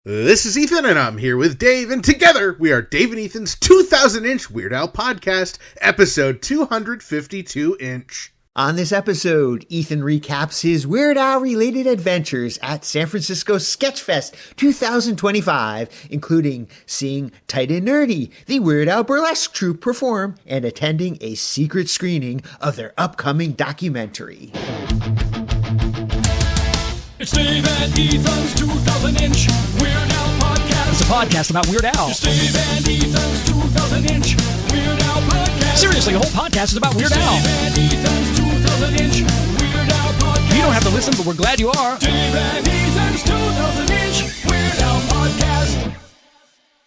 This is Ethan, and I'm here with Dave, and together we are Dave and Ethan's 2,000-inch Weird Al podcast, episode 252-inch. On this episode, Ethan recaps his Weird Al-related adventures at San Francisco Sketchfest 2025, including seeing Tight and Nerdy, the Weird Al burlesque troupe, perform, and attending a secret screening of their upcoming documentary. It's Dave and Ethan's 2,000-inch Weird Al podcast. It's a podcast about Weird Al. It's Dave and Ethan's 2,000-inch Weird Al podcast. Seriously, the whole podcast is about Weird Al. Dave and Ethan's 2,000-inch Weird Al podcast. You don't have to listen, but we're glad you are. Dave and Ethan's 2,000-inch Weird Al podcast.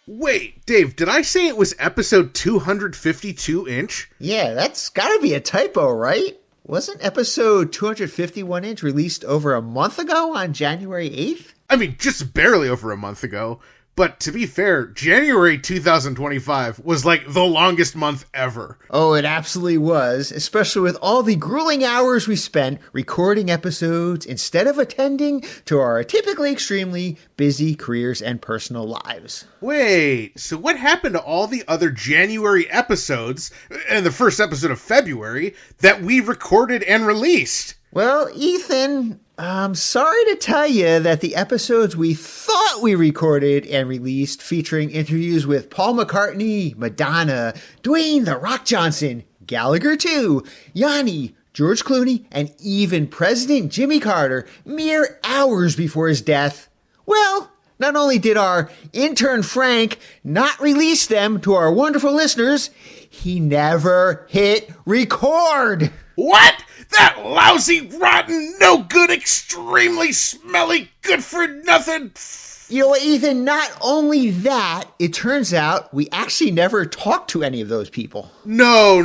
Wait, Dave, did I say it was episode 252-inch? Yeah, that's gotta be a typo, right? Wasn't episode 251-inch released over a month ago on January 8th? I mean, just barely over a month ago. But to be fair, January 2025 was like the longest month ever. Oh, it absolutely was, especially with all the grueling hours we spent recording episodes instead of attending to our typically extremely busy careers and personal lives. Wait, so what happened to all the other January episodes, and the first episode of February, that we recorded and released? Well, Ethan, I'm sorry to tell you that the episodes we thought we recorded and released featuring interviews with Paul McCartney, Madonna, Dwayne "The Rock" Johnson, Gallagher 2, Yanni, George Clooney, and even President Jimmy Carter mere hours before his death, well, not only did our intern Frank not release them to our wonderful listeners, he never hit record. What? That lousy, rotten, no good, extremely smelly, good for nothing. You know, Ethan, not only that, it turns out we actually never talked to any of those people. No.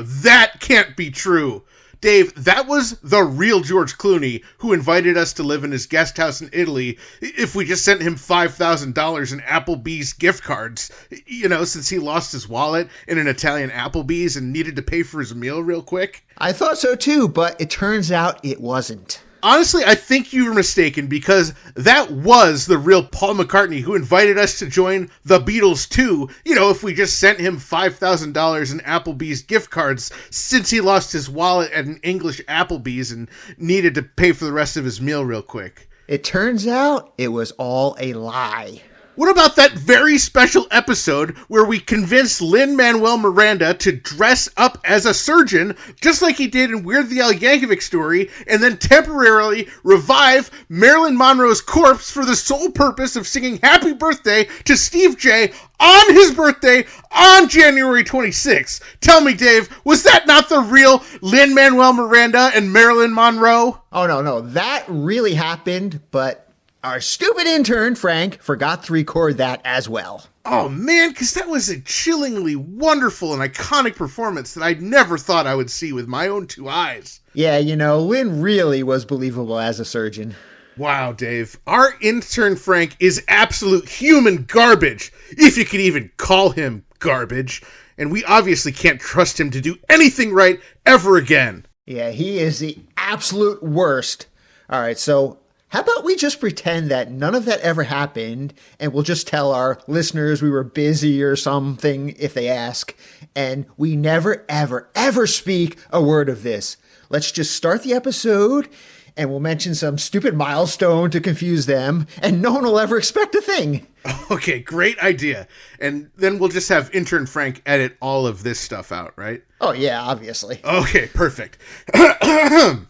That can't be true. Dave, that was the real George Clooney who invited us to live in his guest house in Italy if we just sent him $5,000 in Applebee's gift cards. You know, since he lost his wallet in an Italian Applebee's and needed to pay for his meal real quick. I thought so too, but it turns out it wasn't. Honestly, I think you were mistaken because that was the real Paul McCartney who invited us to join the Beatles too, you know, if we just sent him $5,000 in Applebee's gift cards since he lost his wallet at an English Applebee's and needed to pay for the rest of his meal real quick. It turns out it was all a lie. What about that very special episode where we convinced Lin-Manuel Miranda to dress up as a surgeon, just like he did in Weird the Al Yankovic Story, and then temporarily revive Marilyn Monroe's corpse for the sole purpose of singing Happy Birthday to Steve J on his birthday on January 26th? Tell me, Dave, was that not the real Lin-Manuel Miranda and Marilyn Monroe? Oh, no, that really happened, but our stupid intern, Frank, forgot to record that as well. Oh man, because that was a chillingly wonderful and iconic performance that I never thought I would see with my own two eyes. Yeah, you know, Lynn really was believable as a surgeon. Wow, Dave. Our intern Frank is absolute human garbage, if you could even call him garbage. And we obviously can't trust him to do anything right ever again. Yeah, he is the absolute worst. All right, so how about we just pretend that none of that ever happened, and we'll just tell our listeners we were busy or something if they ask, and we never, ever speak a word of this. Let's just start the episode, and we'll mention some stupid milestone to confuse them, and no one will ever expect a thing. Okay, great idea. And then we'll just have intern Frank edit all of this stuff out, right? Oh, yeah, obviously. Okay, perfect. Ha!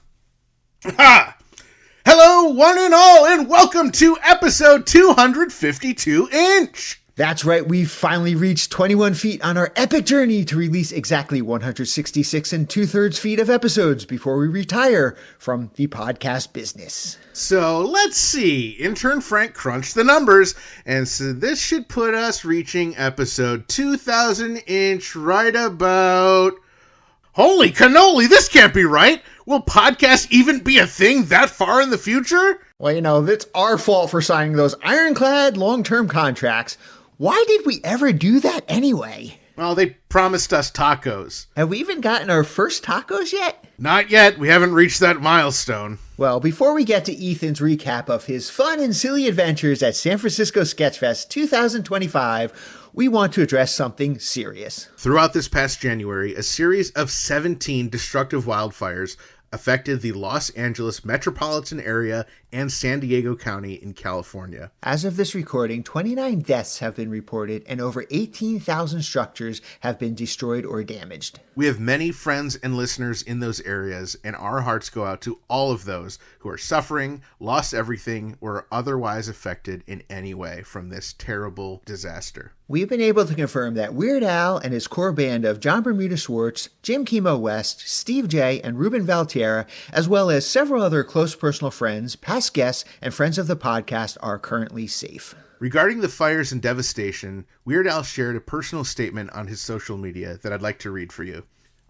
Hello, one and all, and welcome to episode 252-inch. That's right, we've finally reached 21 feet on our epic journey to release exactly 166 2/3 feet of episodes before we retire from the podcast business. So let's see. Intern Frank crunched the numbers, and so this should put us reaching episode 2000-inch right about... Holy cannoli, this can't be right! Will podcasts even be a thing that far in the future? Well, you know, it's our fault for signing those ironclad long-term contracts. Why did we ever do that anyway? Well, they promised us tacos. Have we even gotten our first tacos yet? Not yet. We haven't reached that milestone. Well, before we get to Ethan's recap of his fun and silly adventures at San Francisco Sketchfest 2025, we want to address something serious. Throughout this past January, a series of 17 destructive wildfires affected the Los Angeles metropolitan area and San Diego County in California. As of this recording, 29 deaths have been reported and over 18,000 structures have been destroyed or damaged. We have many friends and listeners in those areas, and our hearts go out to all of those who are suffering, lost everything, or are otherwise affected in any way from this terrible disaster. We've been able to confirm that Weird Al and his core band of John Bermuda Schwartz, Jim Chemo West, Steve J, and Ruben Valtierra, as well as several other close personal friends, past guests, and friends of the podcast are currently safe. Regarding the fires and devastation, Weird Al shared a personal statement on his social media that I'd like to read for you.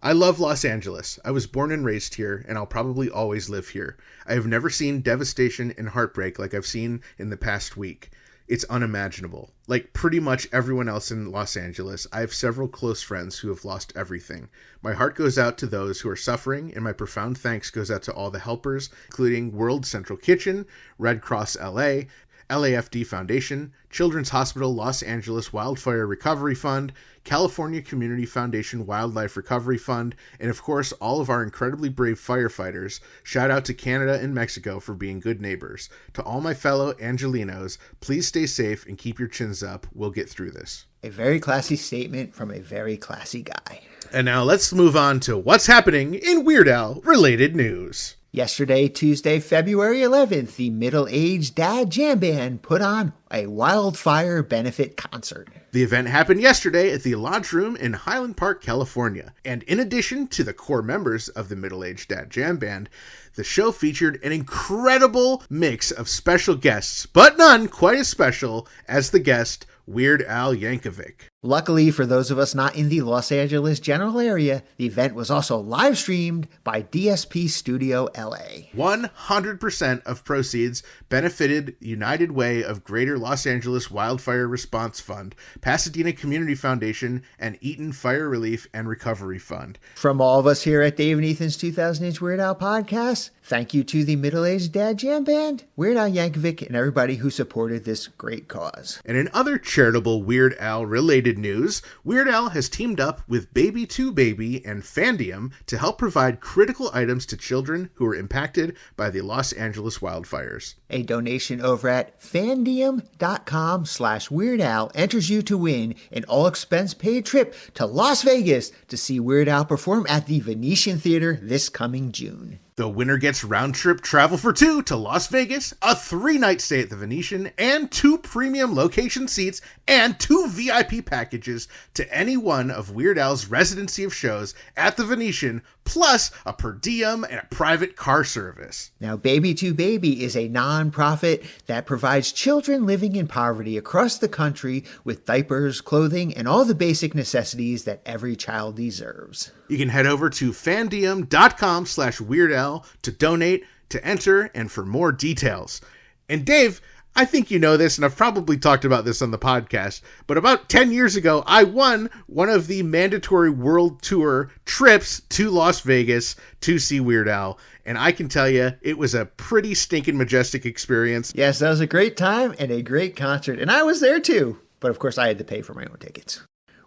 I love Los Angeles. I was born and raised here, and I'll probably always live here. I have never seen devastation and heartbreak like I've seen in the past week. It's unimaginable. Like pretty much everyone else in Los Angeles, I have several close friends who have lost everything. My heart goes out to those who are suffering, and my profound thanks goes out to all the helpers, including World Central Kitchen, Red Cross LA, LAFD Foundation, Children's Hospital Los Angeles Wildfire Recovery Fund, California Community Foundation Wildlife Recovery Fund, and of course all of our incredibly brave firefighters. Shout out to Canada and Mexico for being good neighbors. To all my fellow Angelinos, please stay safe and keep your chins up. We'll get through this. A very classy statement from a very classy guy. And now let's move on to what's happening in Weird Al related news. Yesterday, Tuesday, February 11th, the Middle-Aged Dad Jam Band put on a wildfire benefit concert. The event happened yesterday at the Lodge Room in Highland Park, California. And in addition to the core members of the Middle-Aged Dad Jam Band, the show featured an incredible mix of special guests, but none quite as special as the guest Weird Al Yankovic. Luckily for those of us not in the Los Angeles general area, the event was also live streamed by DSP Studio LA. 100% of proceeds benefited United Way of Greater Los Angeles Wildfire Response Fund, Pasadena Community Foundation, and Eaton Fire Relief and Recovery Fund. From all of us here at Dave and Ethan's 2000-inch Weird Al podcast, thank you to the Middle-Aged Dad Jam Band, Weird Al Yankovic, and everybody who supported this great cause. And in other charitable Weird Al related news, Weird Al has teamed up with Baby2Baby and Fandium to help provide critical items to children who are impacted by the Los Angeles wildfires. A donation over at fandium.com/Weird Al enters you to win an all-expense-paid trip to Las Vegas to see Weird Al perform at the Venetian Theater this coming June. The winner gets round-trip travel for two to Las Vegas, a 3-night stay at the Venetian, and 2 premium location seats and 2 VIP packages to any one of Weird Al's residency of shows at the Venetian, plus a per diem and a private car service. Now, Baby2Baby is a non-profit that provides children living in poverty across the country with diapers, clothing, and all the basic necessities that every child deserves. You can head over to fandium.com/Weird Al to donate, to enter, and for more details. And Dave, I think you know this, and I've probably talked about this on the podcast, but about 10 years ago, I won one of the mandatory world tour trips to Las Vegas to see Weird Al. And I can tell you, it was a pretty stinking majestic experience. Yes, that was a great time and a great concert, and I was there too. But of course, I had to pay for my own tickets.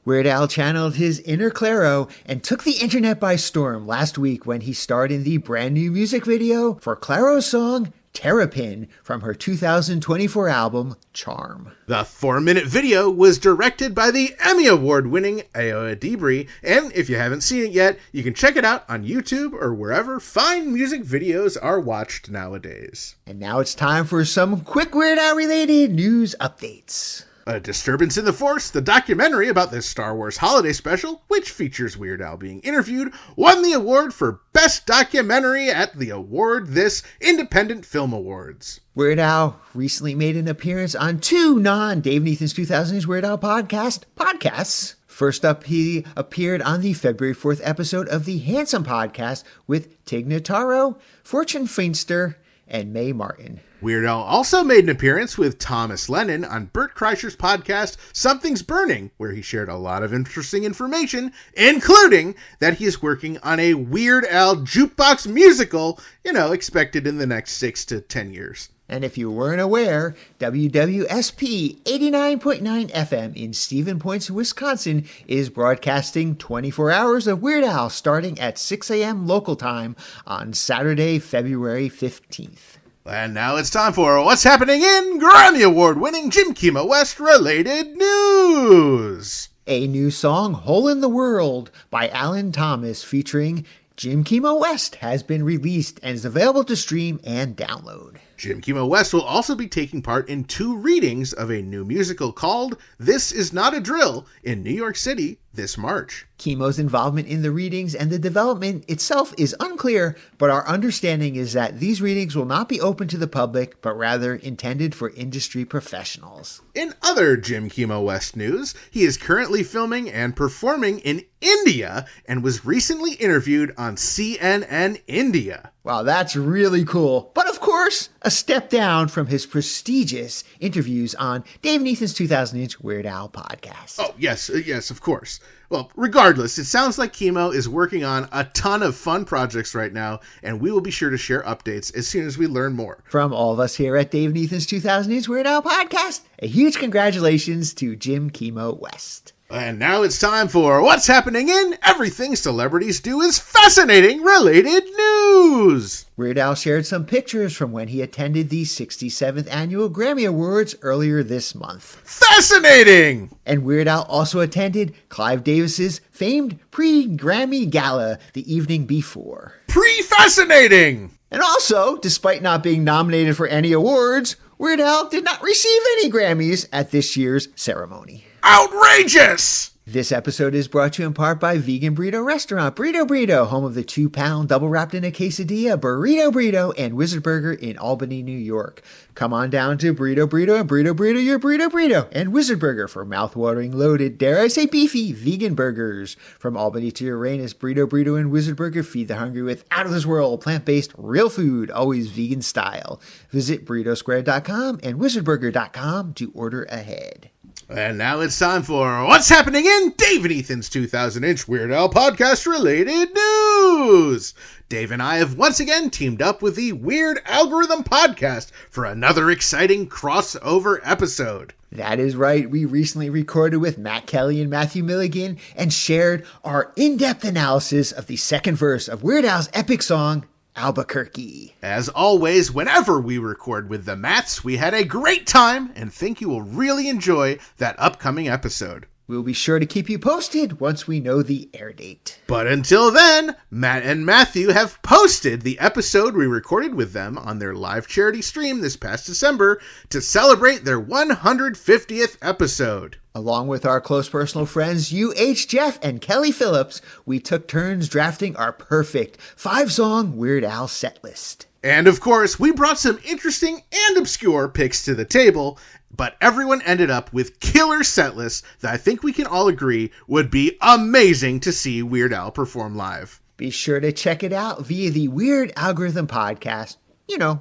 Weird Al channeled his inner Claro and took the internet by storm last week when he starred in the brand new music video for Claro's song Terrapin from her 2024 album Charm. The 4-minute video was directed by the Emmy Award-winning Ayo Adibri, and if you haven't seen it yet, you can check it out on YouTube or wherever fine music videos are watched nowadays. And now it's time for some quick Weird Al related news updates. A Disturbance in the Force, the documentary about this Star Wars holiday special, which features Weird Al being interviewed, won the award for Best Documentary at the Award This Independent Film Awards. Weird Al recently made an appearance on 2 non-Dave and Ethan's 2000s Weird Al podcasts. First up, he appeared on the February 4th episode of the Handsome Podcast with Tig Notaro, Fortune Feinster, and Mae Martin. Weird Al also made an appearance with Thomas Lennon on Bert Kreischer's podcast, Something's Burning, where he shared a lot of interesting information, including that he is working on a Weird Al jukebox musical, expected in the next 6 to 10 years. And if you weren't aware, WWSP 89.9 FM in Stevens Point, Wisconsin is broadcasting 24 hours of Weird Al starting at 6 a.m. local time on Saturday, February 15th. And now it's time for what's happening in Grammy Award-winning Jim Kimo West related news. A new song, Hole in the World, by Alan Thomas featuring Jim Kimo West has been released and is available to stream and download. Jim Kimo West will also be taking part in 2 readings of a new musical called This Is Not a Drill in New York City this March. Kimo's involvement in the readings and the development itself is unclear, but our understanding is that these readings will not be open to the public, but rather intended for industry professionals. In other Jim Kimo West news, he is currently filming and performing in India and was recently interviewed on CNN India. Wow, that's really cool. But of course, a step down from his prestigious interviews on Dave and Ethan's 2000-inch Weird Al podcast. Oh, yes, of course. Well, regardless, it sounds like Kimo is working on a ton of fun projects right now, and we will be sure to share updates as soon as we learn more. From all of us here at Dave and Ethan's 2000-inch Weird Al podcast, a huge congratulations to Jim Kimo West. And now it's time for What's Happening in Everything Celebrities Do is Fascinating Related News. Weird Al shared some pictures from when he attended the 67th Annual Grammy Awards earlier this month. Fascinating! And Weird Al also attended Clive Davis's famed pre-Grammy gala the evening before. Pre-fascinating! And also, despite not being nominated for any awards, Weird Al did not receive any Grammys at this year's ceremony. Outrageous! This episode is brought to you in part by Vegan Burrito Restaurant, Burrito Burrito, home of the 2-pound double wrapped in a quesadilla, Burrito Burrito, and Wizard Burger in Albany, New York. Come on down to Burrito Burrito and Burrito Burrito, your Burrito Burrito, and Wizard Burger for mouth-watering, loaded, dare I say beefy, vegan burgers. From Albany to Uranus, Burrito Burrito and Wizard Burger feed the hungry with out-of-this-world, plant-based, real food, always vegan style. Visit burritosquare.com and wizardburger.com to order ahead. And now it's time for What's Happening in Dave and Ethan's 2000-inch Weird Al podcast related news. Dave and I have once again teamed up with the Weird Algorithm podcast for another exciting crossover episode. That is right. We recently recorded with Matt Kelly and Matthew Milligan and shared our in-depth analysis of the second verse of Weird Al's epic song, Albuquerque. As always, whenever we record with the Matts, we had a great time and think you will really enjoy that upcoming episode. We'll be sure to keep you posted once we know the air date. But until then, Matt and Matthew have posted the episode we recorded with them on their live charity stream this past December to celebrate their 150th episode. Along with our close personal friends U.H. Jeff and Kelly Phillips, we took turns drafting our perfect 5-song Weird Al set list. And of course, we brought some interesting and obscure picks to the table, but everyone ended up with killer set lists that I think we can all agree would be amazing to see Weird Al perform live. Be sure to check it out via the Weird Algorithm podcast,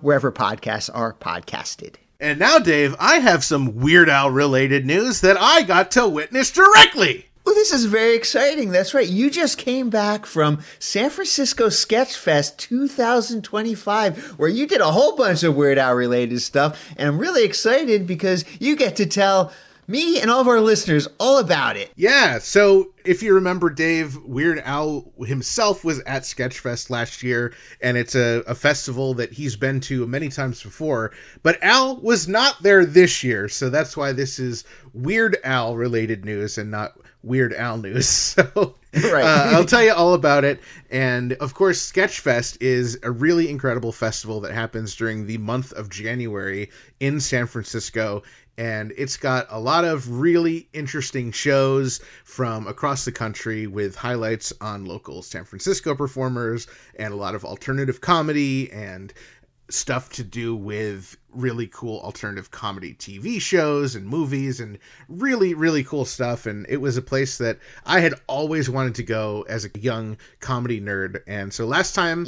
wherever podcasts are podcasted. And now, Dave, I have some Weird Al related news that I got to witness directly. Well, this is very exciting. That's right. You just came back from San Francisco Sketchfest 2025, where you did a whole bunch of Weird Al related stuff. And I'm really excited because you get to tell me and all of our listeners all about it. Yeah, so if you remember, Dave, Weird Al himself was at Sketchfest last year, and it's a festival that he's been to many times before, but Al was not there this year, so that's why this is Weird Al related news and not Weird Al news. So right. I'll tell you all about it. And of course, Sketchfest is a really incredible festival that happens during the month of January in San Francisco. And it's got a lot of really interesting shows from across the country with highlights on local San Francisco performers and a lot of alternative comedy and stuff to do with really cool alternative comedy TV shows and movies and really, really cool stuff. And it was a place that I had always wanted to go as a young comedy nerd. And so last time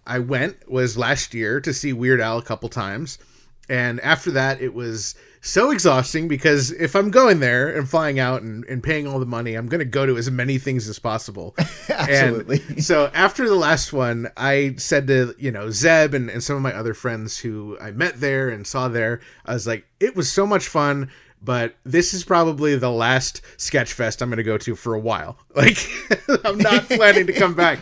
I went was last year to see Weird Al a couple times. And after that, it was so exhausting because if I'm going there and flying out and paying all the money, I'm going to go to as many things as possible. Absolutely. And so after the last one, I said to, Zeb and some of my other friends who I met there and saw there, I was like, it was so much fun, but this is probably the last Sketchfest I'm going to go to for a while. Like, I'm not planning to come back.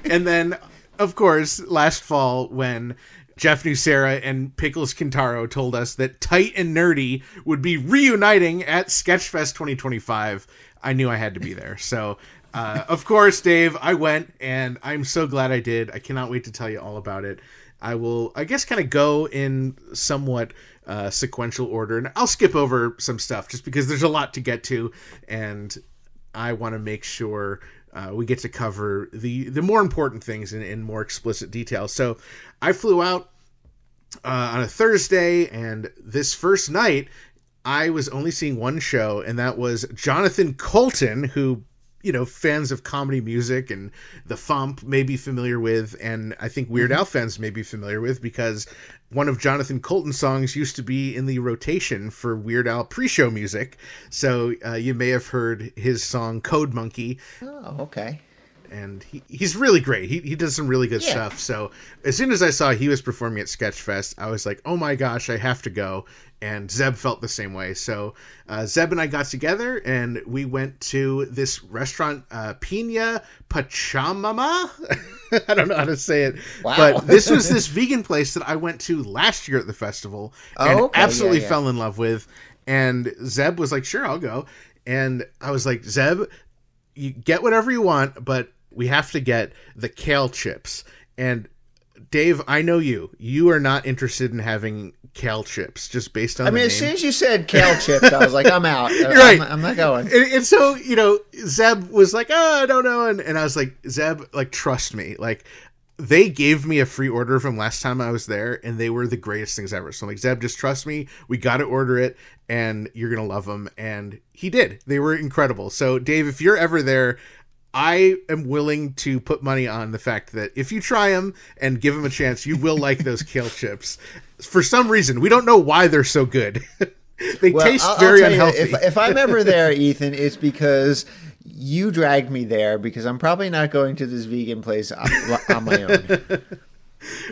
And then, of course, last fall when Jeff Nucera and Pickles Kintaro told us that Tight and Nerdy would be reuniting at Sketchfest 2025, I knew I had to be there. So, of course, Dave, I went, and I'm so glad I did. I cannot wait to tell you all about it. I will, I guess, kind of go in somewhat sequential order, and I'll skip over some stuff just because there's a lot to get to, and I want to make sure we get to cover the more important things in more explicit detail. So I flew out on a Thursday, and this first night I was only seeing one show, and that was Jonathan Colton, who, fans of comedy music and the Fump may be familiar with, and I think Weird Al fans may be familiar with, because one of Jonathan Colton's songs used to be in the rotation for Weird Al pre-show music. So you may have heard his song Code Monkey. Oh, okay. And he's really great. He does some really good stuff. So as soon as I saw he was performing at Sketchfest, I was like, oh my gosh, I have to go. And Zeb felt the same way. So Zeb and I got together and we went to this restaurant, Pina Pachamama. I don't know how to say it. Wow. But this was this vegan place that I went to last year at the festival and absolutely fell in love with. And Zeb was like, sure, I'll go. And I was like, Zeb, you get whatever you want, but we have to get the kale chips. And Dave, I know you are not interested in having kale chips just based on the name. As soon as you said kale chips, I was like, I'm out. You're right. I'm not going. And so, Zeb was like, oh, I don't know. And I was like, Zeb, like, trust me. Like, they gave me a free order from last time I was there, and they were the greatest things ever. So I'm like, Zeb, just trust me. We got to order it, and you're going to love them. And he did. They were incredible. So, Dave, if you're ever there, I am willing to put money on the fact that if you try them and give them a chance, you will like those kale chips. For some reason, we don't know why they're so good. They taste very unhealthy. If I'm ever there, Ethan, it's because you dragged me there, because I'm probably not going to this vegan place on my own.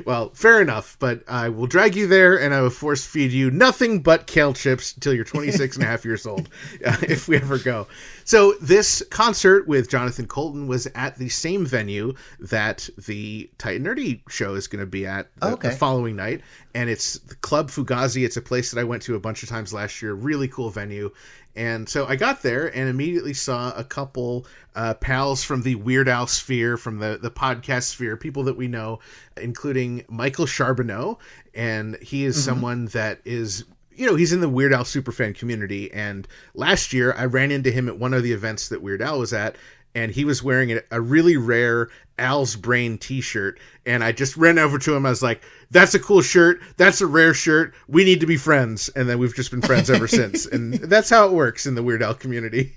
Well, fair enough, but I will drag you there and I will force feed you nothing but kale chips until you're 26 and a half years old, if we ever go. So this concert with Jonathan Colton was at the same venue that the Tight and Nerdy show is going to be at the following night. And it's the Club Fugazi. It's a place that I went to a bunch of times last year. Really cool venue. And so I got there and immediately saw a couple pals from the Weird Al sphere, from the podcast sphere, people that we know, including Michael Charbonneau. And he is someone that is, he's in the Weird Al superfan community. And last year I ran into him at one of the events that Weird Al was at, and he was wearing a really rare Al's Brain t-shirt. And I just ran over to him. I was like, that's a cool shirt. That's a rare shirt. We need to be friends. And then we've just been friends ever since. And that's how it works in the Weird Al community.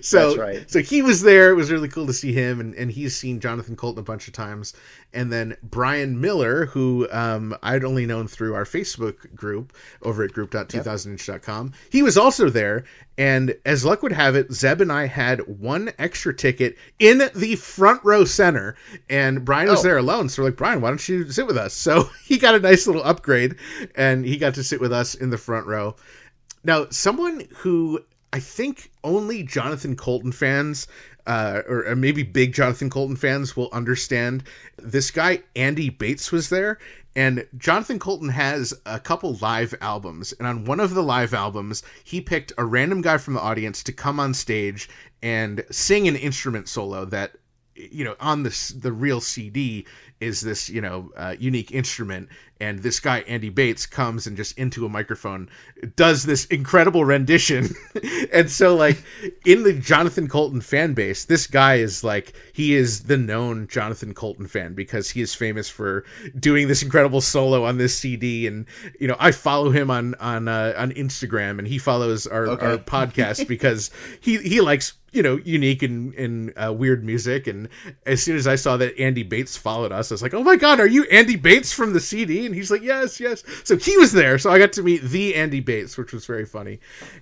So, that's right. So he was there. It was really cool to see him. And he's seen Jonathan Colton a bunch of times. And then Brian Miller, who I'd only known through our Facebook group over at group.2000inch.com. He was also there. And as luck would have it, Zeb and I had one extra ticket in the front row center. And Brian was there alone. So we're like, Brian, why don't you sit with us? So he got a nice little upgrade and he got to sit with us in the front row. Now, someone who I think only Jonathan Colton fans or maybe big Jonathan Colton fans will understand, this guy, Andy Bates, was there. And Jonathan Colton has a couple live albums. And on one of the live albums, he picked a random guy from the audience to come on stage and sing an instrument solo that, on the real CD is this, unique instrument. And this guy, Andy Bates, comes and just into a microphone does this incredible rendition. And so, like, in the Jonathan Colton fan base, this guy is like, he is the known Jonathan Colton fan because he is famous for doing this incredible solo on this CD. And, I follow him on Instagram, and he follows our podcast because he likes, unique and weird music. And as soon as I saw that Andy Bates followed us, I was like, oh my God, are you Andy Bates from the CD? And he's like, yes. So he was there. So I got to meet the Andy Bates, which was very funny.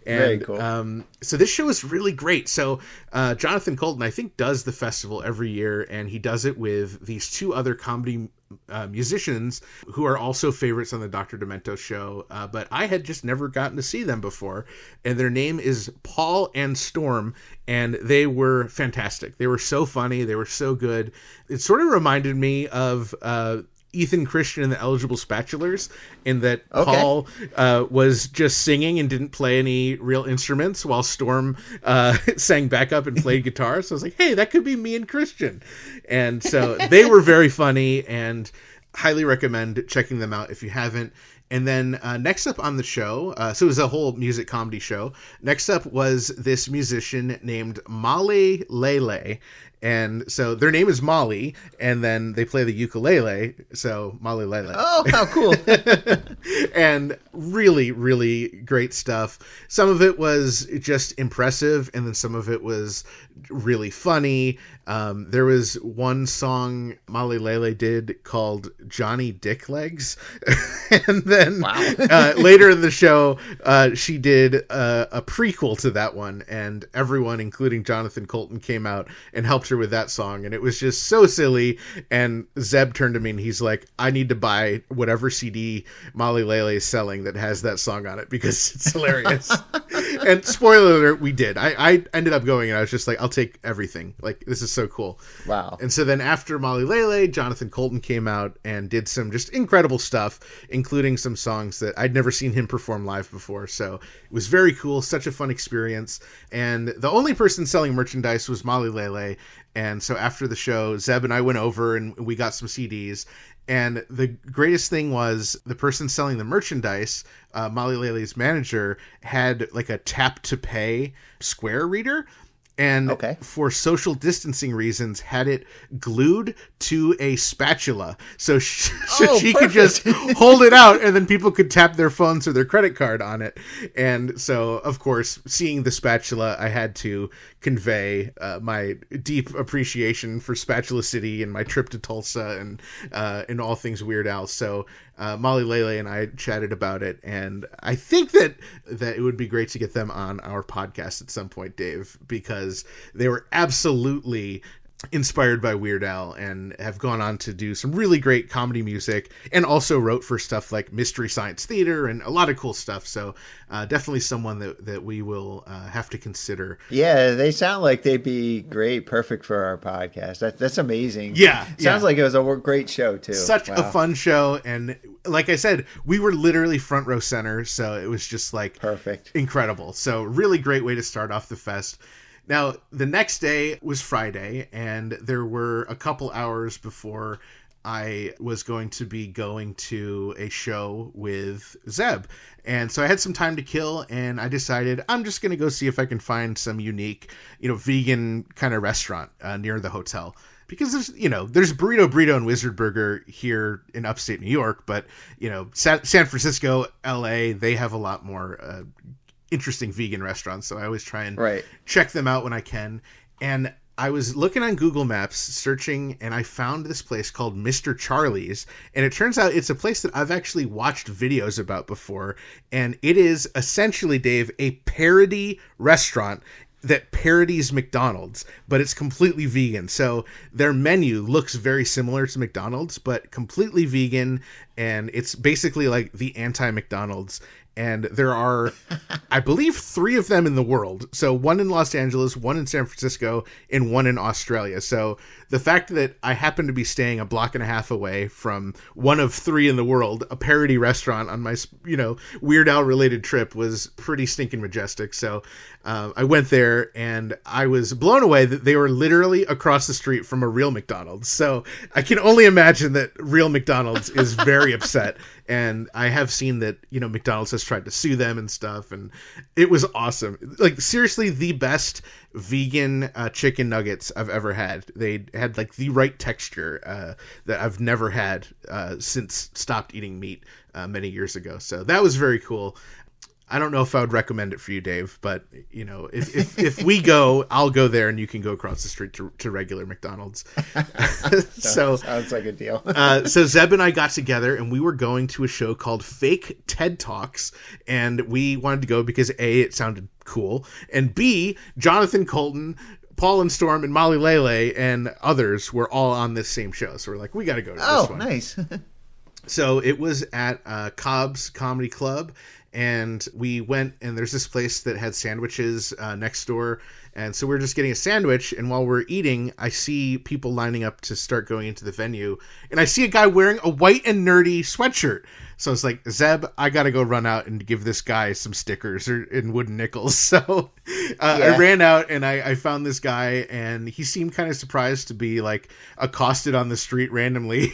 And, very cool. So this show is really great. So Jonathan Coulton, I think, does the festival every year, and he does it with these two other comedy musicians who are also favorites on the Dr. Demento show, but I had just never gotten to see them before. And their name is Paul and Storm, and they were fantastic. They were so funny. They were so good. It sort of reminded me of Ethan Christian and the Eligible Spatulars, in that Paul was just singing and didn't play any real instruments, while Storm sang backup and played guitar. So I was like, hey, that could be me and Christian. And so they were very funny, and highly recommend checking them out if you haven't. And then next up on the show, so it was a whole music comedy show. Next up was this musician named Molly Lele. And so their name is Molly, and then they play the ukulele. So Molly Lele. Oh, how cool. And really, really great stuff. Some of it was just impressive, and then some of it was really funny. There was one song Molly Lele did called Johnny Dick Legs. And then later in the show, she did a prequel to that one, and everyone, including Jonathan Coulton, came out and helped her with that song. And it was just so silly. And Zeb turned to me and he's like, I need to buy whatever CD Molly Lele is selling that has that song on it, because it's hilarious. And spoiler alert, we did. I ended up going, and I was just like, I'll take everything. Like, this is so cool. Wow. And so then after Molly Lele, Jonathan Coulton came out and did some just incredible stuff, including some songs that I'd never seen him perform live before. So it was very cool. Such a fun experience. And the only person selling merchandise was Molly Lele. And so after the show, Zeb and I went over and we got some CDs. And the greatest thing was the person selling the merchandise, Molly Lele's manager, had like a tap to pay Square reader. And for social distancing reasons, had it glued to a spatula. So she could just hold it out, and then people could tap their phones or their credit card on it. And so, of course, seeing the spatula, I had to convey my deep appreciation for Spatula City and my trip to Tulsa and all things Weird Al. So Molly Lele and I chatted about it, and I think that it would be great to get them on our podcast at some point, Dave, because they were absolutely inspired by Weird Al and have gone on to do some really great comedy music, and also wrote for stuff like Mystery Science Theater and a lot of cool stuff. So definitely someone that we will have to consider. Yeah, they sound like they'd be great, perfect for our podcast. That's amazing. Yeah. Sounds like it was a great show too. Such a fun show. And like I said, we were literally front row center. So it was just like perfect, incredible. So really great way to start off the fest. Now, the next day was Friday, and there were a couple hours before I was going to be going to a show with Zeb. And so I had some time to kill, and I decided I'm just going to go see if I can find some unique, vegan kind of restaurant near the hotel. Because there's Burrito and Wizard Burger here in upstate New York, but, San Francisco, LA, they have a lot more interesting vegan restaurants, so I always try and check them out when I can. And I was looking on Google Maps, searching, and I found this place called Mr. Charlie's, and it turns out it's a place that I've actually watched videos about before, and it is essentially, Dave, a parody restaurant that parodies McDonald's, but it's completely vegan. So their menu looks very similar to McDonald's, but completely vegan, and it's basically like the anti-McDonald's. And there are, I believe, 3 of them in the world. So one in Los Angeles, one in San Francisco, and one in Australia. So the fact that I happen to be staying a block and a half away from one of 3 in the world, a parody restaurant on my, Weird Al related trip, was pretty stinking majestic. So I went there, and I was blown away that they were literally across the street from a real McDonald's. So I can only imagine that real McDonald's is very upset. And I have seen that, McDonald's has tried to sue them and stuff. And it was awesome. Like, seriously, the best vegan chicken nuggets I've ever had. They had like the right texture that I've never had since stopped eating meat many years ago. So that was very cool. I don't know if I would recommend it for you, Dave, but you know, if we go, I'll go there and you can go across the street to regular McDonald's. So sounds like a deal. So Zeb and I got together and we were going to a show called Fake TED Talks, and we wanted to go because A, it sounded cool, and B, Jonathan Colton, Paul and Storm, and Molly Lele and others were all on this same show. So we're like, we got to go to this one. Oh, nice. So it was at Cobb's Comedy Club, and we went, and there's this place that had sandwiches next door, and so we're just getting a sandwich, and while we're eating, I see people lining up to start going into the venue, and I see a guy wearing a white and nerdy sweatshirt. So I was like, Zeb, I gotta go run out and give this guy some stickers and wooden nickels. So I ran out and I found this guy, and he seemed kind of surprised to be like accosted on the street randomly,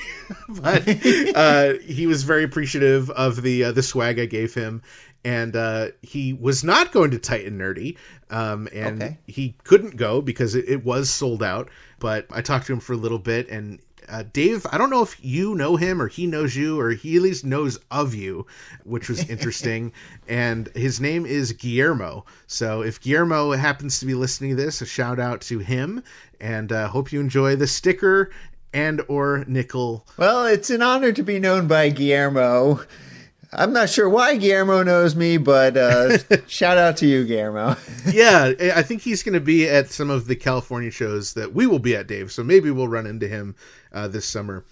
but he was very appreciative of the swag I gave him. And he was not going to Tight and Nerdy, and he couldn't go because it was sold out. But I talked to him for a little bit, and Dave, I don't know if you know him or he knows you or he at least knows of you, which was interesting. And his name is Guillermo. So if Guillermo happens to be listening to this, a shout out to him, and hope you enjoy the sticker and or nickel. Well, it's an honor to be known by Guillermo. I'm not sure why Guillermo knows me, but shout out to you, Guillermo. Yeah, I think he's going to be at some of the California shows that we will be at, Dave. So maybe we'll run into him this summer.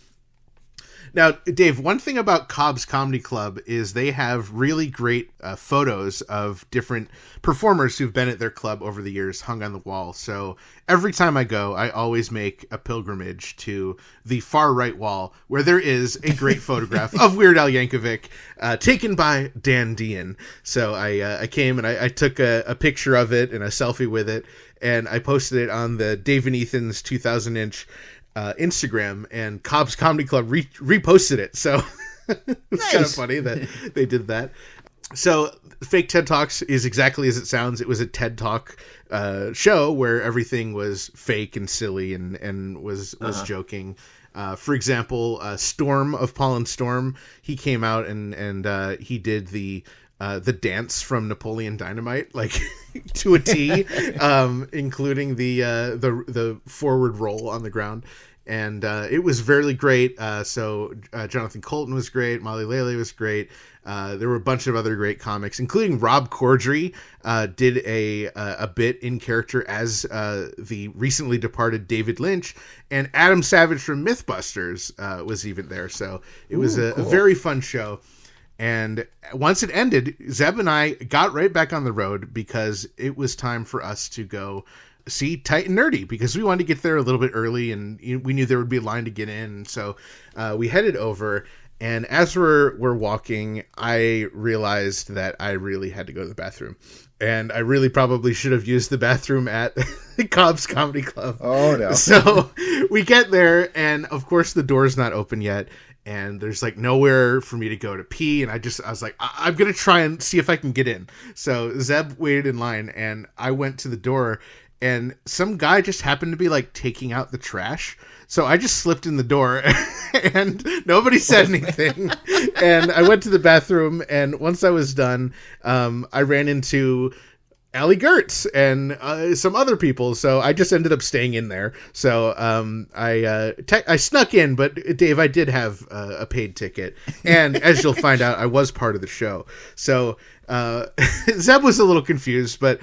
Now, Dave, one thing about Cobb's Comedy Club is they have really great photos of different performers who've been at their club over the years hung on the wall. So every time I go, I always make a pilgrimage to the far right wall where there is a great photograph of Weird Al Yankovic taken by Dan Dean. So I came and I took a picture of it and a selfie with it, and I posted it on the Dave and Ethan's 2000-inch Instagram, and Cobb's Comedy Club reposted it. So it's kind of funny that they did that. So Fake TED Talks is exactly as it sounds. It was a TED Talk show where everything was fake and silly and was joking. For example, Storm of Paul and Storm, he came out and he did the dance from Napoleon Dynamite, like to a T, including the forward roll on the ground. And it was very great. So Jonathan Colton was great. Molly Lele was great. There were a bunch of other great comics, including Rob Corddry did a bit in character as the recently departed David Lynch, and Adam Savage from Mythbusters was even there. So it was a very fun show. And once it ended, Zeb and I got right back on the road because it was time for us to go see Tight and Nerdy, because we wanted to get there a little bit early, and we knew there would be a line to get in. And so we headed over, and as we're walking, I realized that I really had to go to the bathroom. And I really probably should have used the bathroom at Cobb's Comedy Club. Oh, no. So we get there, and of course the door's not open yet. And there's like nowhere for me to go to pee. And I was like, I'm going to try and see if I can get in. So Zeb waited in line, and I went to the door, and some guy just happened to be like taking out the trash. So I just slipped in the door and nobody said anything. And I went to the bathroom, and once I was done, I ran into Allie Gertz and some other people, so I just ended up staying in there. So I snuck in, but Dave, I did have a paid ticket, and as you'll find out, I was part of the show. So Zeb was a little confused, but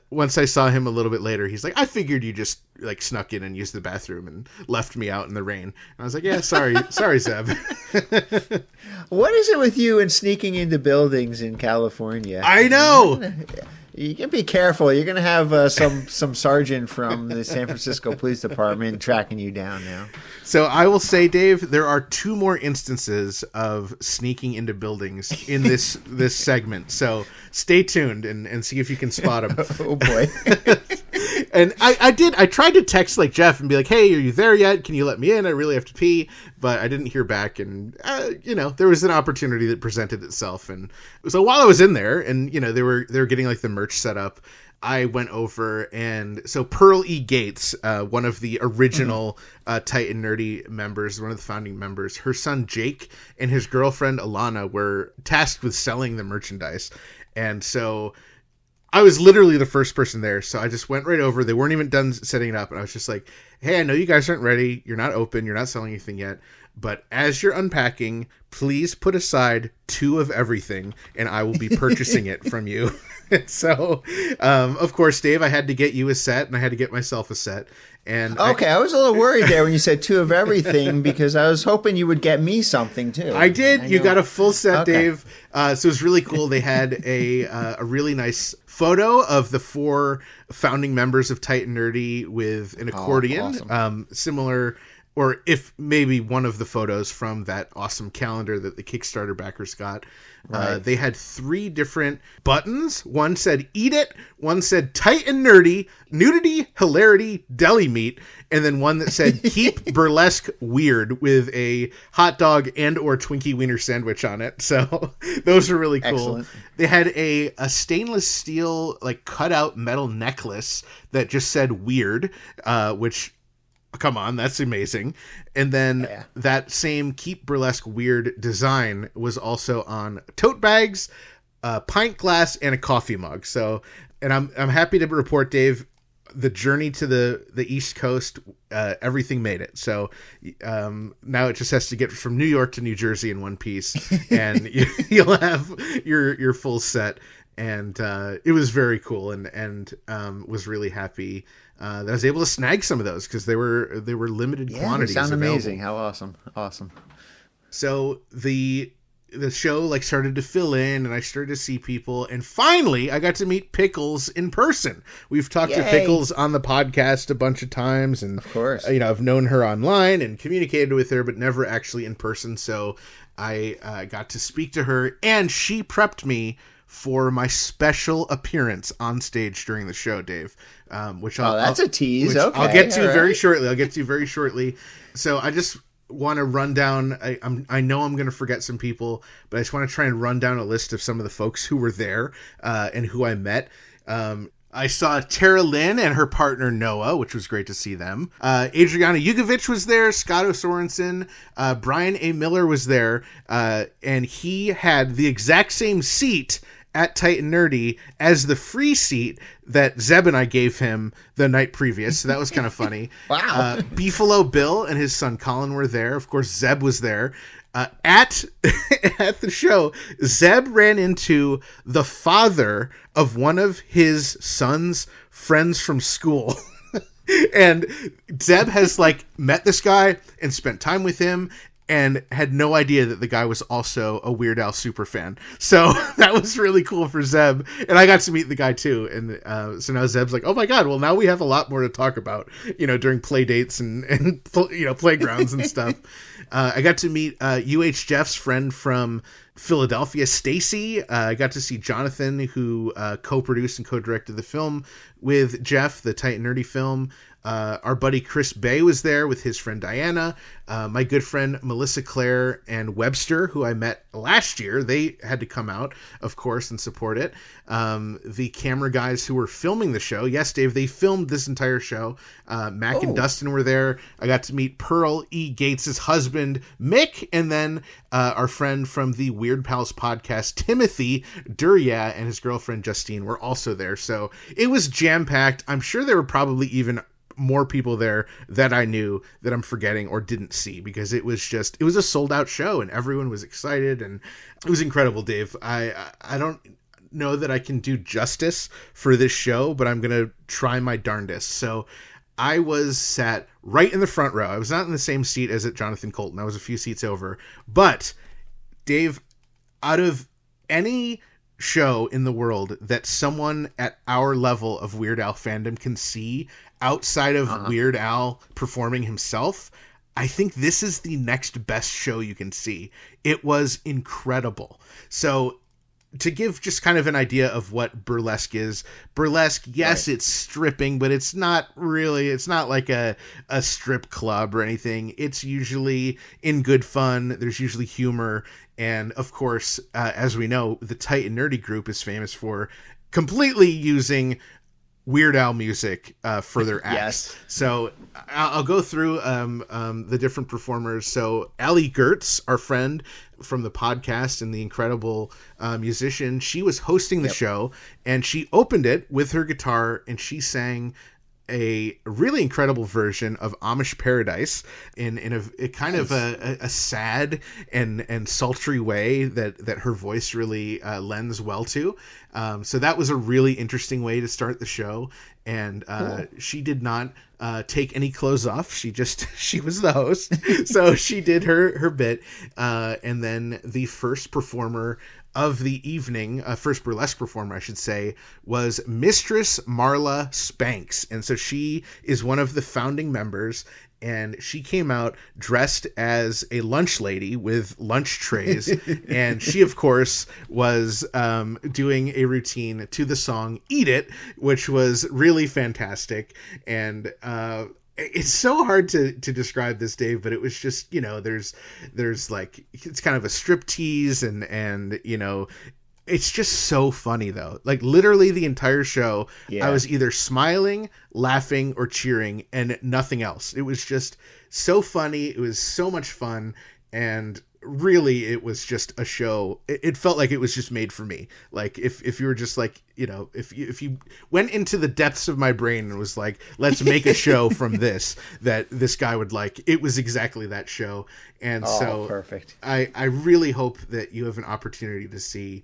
once I saw him a little bit later, he's like, I figured you just like snuck in and used the bathroom and left me out in the rain. And I was like, yeah, sorry Zeb. What is it with you and sneaking into buildings in California? I know. You can be careful. You're going to have some sergeant from the San Francisco Police Department tracking you down now. So I will say, Dave, there are 2 more instances of sneaking into buildings in this segment. So stay tuned and see if you can spot them. Oh, boy. And I tried to text like Jeff and be like, hey, are you there yet? Can you let me in? I really have to pee. But I didn't hear back. And, there was an opportunity that presented itself. And so while I was in there and, they were getting like the merch set up, I went over, and so Pearl E. Gates, one of the original Tight and Nerdy members, one of the founding members, her son Jake and his girlfriend Alana were tasked with selling the merchandise. And so I was literally the first person there. So I just went right over. They weren't even done setting it up. And I was just like, hey, I know you guys aren't ready. You're not open. You're not selling anything yet. But as you're unpacking, please put aside 2 of everything, and I will be purchasing it from you. So, of course, Dave, I had to get you a set, and I had to get myself a set. And okay, I was a little worried there when you said 2 of everything, because I was hoping you would get me something too. I did. You got a full set, Okay. Dave. So it was really cool. They had a really nice photo of the 4 founding members of Tight and Nerdy with an accordion, awesome. similar. Or if maybe one of the photos from that awesome calendar that the Kickstarter backers got. Right. They had 3 different buttons. One said "Eat It," one said "Tight and Nerdy," "Nudity, Hilarity, Deli Meat," and then one that said "Keep Burlesque Weird" with a hot dog and or Twinkie Wiener sandwich on it. So those are really cool. Excellent. They had a stainless steel like cutout metal necklace that just said "Weird," which... come on, that's amazing. And then that same Keep Burlesque Weird design was also on tote bags, a pint glass, and a coffee mug. So, and I'm happy to report, Dave, the journey to the East Coast, everything made it. So now it just has to get from New York to New Jersey in one piece, and you'll have your full set. And it was very cool, and was really happy that I was able to snag some of those because they were limited quantities. They sound available. amazing. How awesome. So the show like started to fill in, and I started to see people, and finally I got to meet Pickles in person. We've talked to Pickles on the podcast a bunch of times, and of course, I've known her online and communicated with her, but never actually in person. So I got to speak to her, and she prepped me for my special appearance on stage during the show, Dave. That's a tease. Which Okay, I'll get to all very right. shortly. I'll get to very shortly. So I just want to run down. I know I'm going to forget some people, but I just want to try and run down a list of some of the folks who were there and who I met. I saw Tara Lynn and her partner Noah, which was great to see them. Adriana Jugovic was there. Scotto Sorensen, Brian A. Miller was there, and he had the exact same seat at Tight and Nerdy as the free seat that Zeb and I gave him the night previous. So that was kind of funny. Wow. Beefalo Bill and his son Colin were there. Of course, Zeb was there. At the show, Zeb ran into the father of one of his son's friends from school. And Zeb has like met this guy and spent time with him, and had no idea that the guy was also a Weird Al super fan. So that was really cool for Zeb. And I got to meet the guy too. And so now Zeb's like, oh my God, well now we have a lot more to talk about, during play dates and playgrounds and stuff. I got to meet UH Jeff's friend from Philadelphia, Stacy. I got to see Jonathan, who co-produced and co-directed the film with Jeff, the Tight and Nerdy film. Our buddy Chris Bay was there with his friend Diana. My good friend Melissa Claire and Webster, who I met last year, they had to come out, of course, and support it. The camera guys who were filming the show, yes, Dave, they filmed this entire show. Mac and Dustin were there. I got to meet Pearl E. Gates' husband, Mick, and then our friend from the Weird Pals podcast, Timothy Durya, and his girlfriend Justine were also there. So it was jam-packed. I'm sure there were probably even more people there that I knew that I'm forgetting or didn't see, because it was a sold out show and everyone was excited, and it was incredible, Dave. I don't know that I can do justice for this show, but I'm going to try my darndest. So I was sat right in the front row. I was not in the same seat as at Jonathan Colton. I was a few seats over, but Dave, out of any show in the world that someone at our level of Weird Al fandom can see outside of Weird Al performing himself, I think this is the next best show you can see. It was incredible. So to give just kind of an idea of what burlesque is, yes, it's stripping, but it's not like a strip club or anything. It's usually in good fun. There's usually humor. And of course, as we know, the Tight and Nerdy group is famous for completely using Weird Al music for their acts. Yes. So I'll go through the different performers. So Allie Gertz, our friend from the podcast and the incredible musician, she was hosting the show, and she opened it with her guitar, and she sang a really incredible version of Amish Paradise in a kind of a sad and sultry way that her voice really lends well to. So that was a really interesting way to start the show. And she did not take any clothes off. She was the host. So she did her bit. And then the first performer of the evening, first burlesque performer, I should say, was Mistress Marla Spanks. And so she is one of the founding members, and she came out dressed as a lunch lady with lunch trays. And she, of course, was doing a routine to the song Eat It, which was really fantastic. And it's so hard to describe this, Dave, but it was just, there's like, it's kind of a strip tease and it's just so funny though. Like literally the entire show, I was either smiling, laughing, or cheering and nothing else. It was just so funny. It was so much fun. And really it was just a show. It felt like it was just made for me. Like if you were just like, if you went into the depths of my brain and was like, let's make a show from this, that this guy would like, it was exactly that show. And so perfect. I really hope that you have an opportunity to see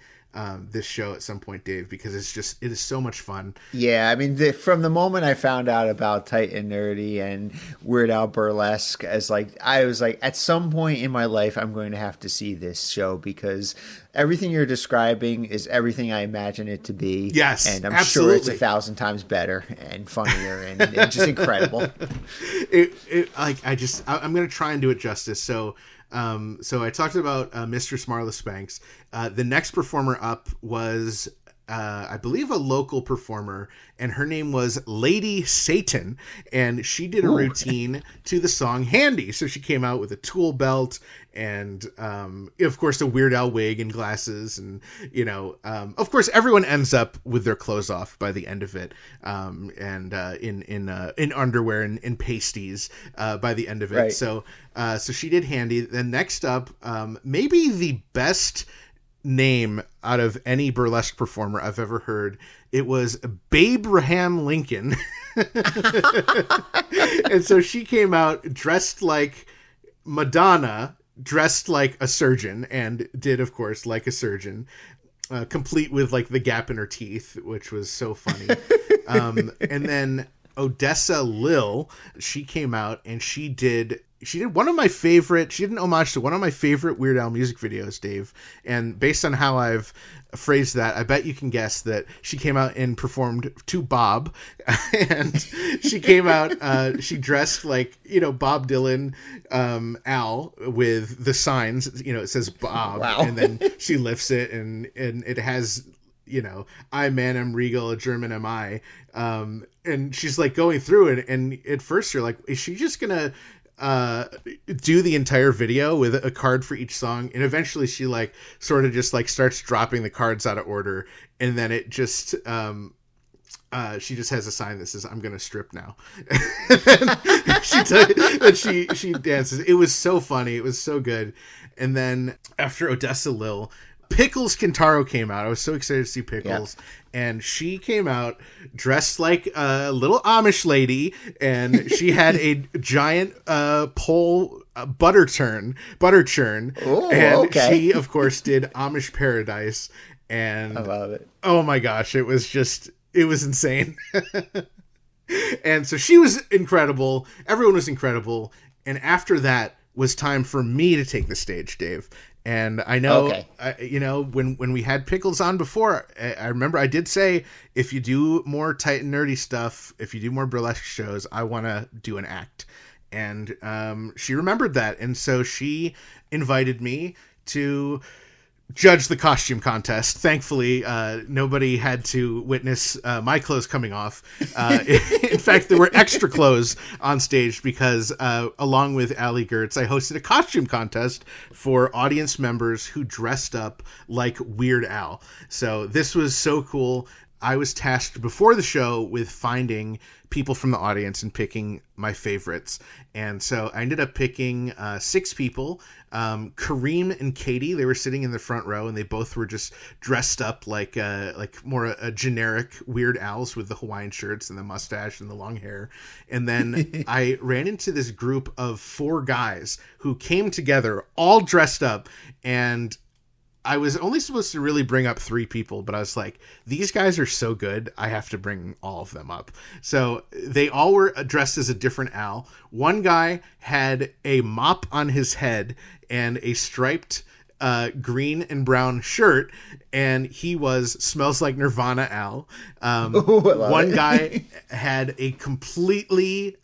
this show at some point, Dave, because it is so much fun. Yeah, I mean, from the moment I found out about Tight and Nerdy and Weird Al Burlesque, I was like, at some point in my life, I'm going to have to see this show because everything you're describing is everything I imagine it to be. Yes, and I'm absolutely. sure it's 1,000 times better and funnier and it's just incredible. I'm going to try and do it justice. So I talked about Mistress Marla Spanks. The next performer up was, I believe, a local performer, and her name was Lady Satan, and she did a routine to the song Handy. So she came out with a tool belt and, of course, a Weird Al wig and glasses. And, of course, everyone ends up with their clothes off by the end of it, and in underwear and pasties by the end of it. Right. So she did Handy. Then next up, maybe the best name out of any burlesque performer I've ever heard. It was Babraham Lincoln. And so she came out dressed like Madonna, dressed like a surgeon, and did, of course, like a surgeon, complete with like the gap in her teeth, which was so funny. And then Odessa Lil, she came out and she did one of my favorite, she did an homage to one of my favorite Weird Al music videos, Dave. And based on how I've phrased that, I bet you can guess that she came out and performed to Bob. And she came out, she dressed like, Bob Dylan, Al, with the signs, it says Bob. Wow. And then she lifts it and it has, I man am regal, a German am I. And she's like going through it. And at first you're like, is she just gonna do the entire video with a card for each song? And eventually she like sort of just like starts dropping the cards out of order, and then it just she just has a sign that says, I'm gonna strip now. she dances. It was so funny, it was so good. And then after Odessa Lil, Pickles Kintaro came out. I was so excited to see Pickles. Yeah. And she came out dressed like a little Amish lady, and she had a giant pole butter churn. Ooh, and okay. She, of course, did Amish Paradise. And I love it. Oh my gosh, it was insane. And so she was incredible. Everyone was incredible. And after that was time for me to take the stage, Dave. And I know, when we had Pickles on before, I remember I did say, if you do more Tight and Nerdy stuff, if you do more burlesque shows, I want to do an act. And she remembered that. And so she invited me to judge the costume contest. Thankfully, nobody had to witness my clothes coming off. In fact, there were extra clothes on stage because along with Allie Gertz, I hosted a costume contest for audience members who dressed up like Weird Al. So this was so cool. I was tasked before the show with finding people from the audience and picking my favorites. And so I ended up picking 6 people. Kareem and Katie, they were sitting in the front row, and they both were just dressed up like more a generic Weird Al's with the Hawaiian shirts and the mustache and the long hair. And then I ran into this group of 4 guys who came together all dressed up, and I was only supposed to really bring up 3 people, but I was like, these guys are so good, I have to bring all of them up. So they all were dressed as a different Al. One guy had a mop on his head and a striped green and brown shirt, and he was Smells Like Nirvana Al. One guy had a completely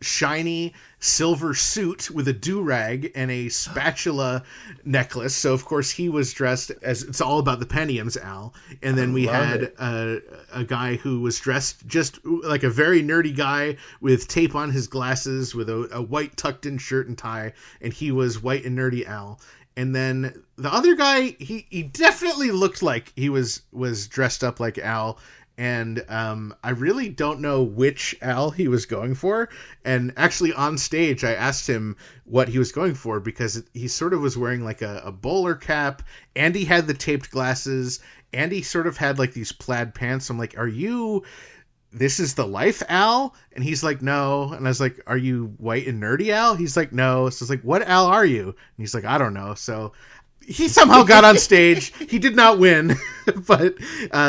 shiny silver suit with a do-rag and a spatula necklace. So of course he was dressed as It's All About the Pentiums Al. And then we had a guy who was dressed just like a very nerdy guy with tape on his glasses with a white tucked in shirt and tie. And he was White and Nerdy Al. And then the other guy, he definitely looked like he was dressed up like Al. And I really don't know which Al he was going for. And actually on stage, I asked him what he was going for, because he sort of was wearing like a bowler cap, and he had the taped glasses, and he sort of had like these plaid pants. I'm like, this is the life Al? And he's like, no. And I was like, are you White and Nerdy Al? He's like, no. So I was like, what Al are you? And he's like, I don't know. So he somehow got on stage. He did not win, but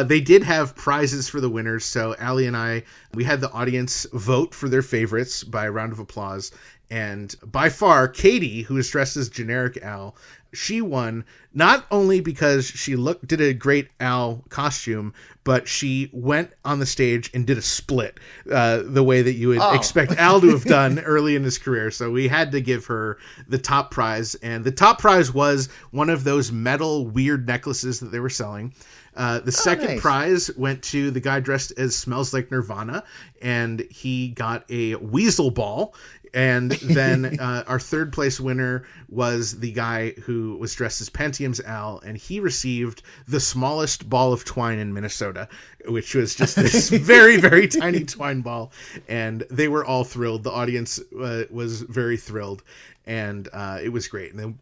they did have prizes for the winners. So Allie and we had the audience vote for their favorites by a round of applause. And by far, Katie, who was dressed as generic Al, she won, not only because she did a great Al costume, but she went on the stage and did a split the way that you would expect Al to have done early in his career. So we had to give her the top prize. And the top prize was one of those metal weird necklaces that they were selling. The second prize went to the guy dressed as Smells Like Nirvana, and he got a weasel ball. And then our third place winner was the guy who was dressed as Pentium's Al, and he received the smallest ball of twine in Minnesota, which was just this very, very tiny twine ball. And they were all thrilled. The audience was very thrilled, and it was great. And then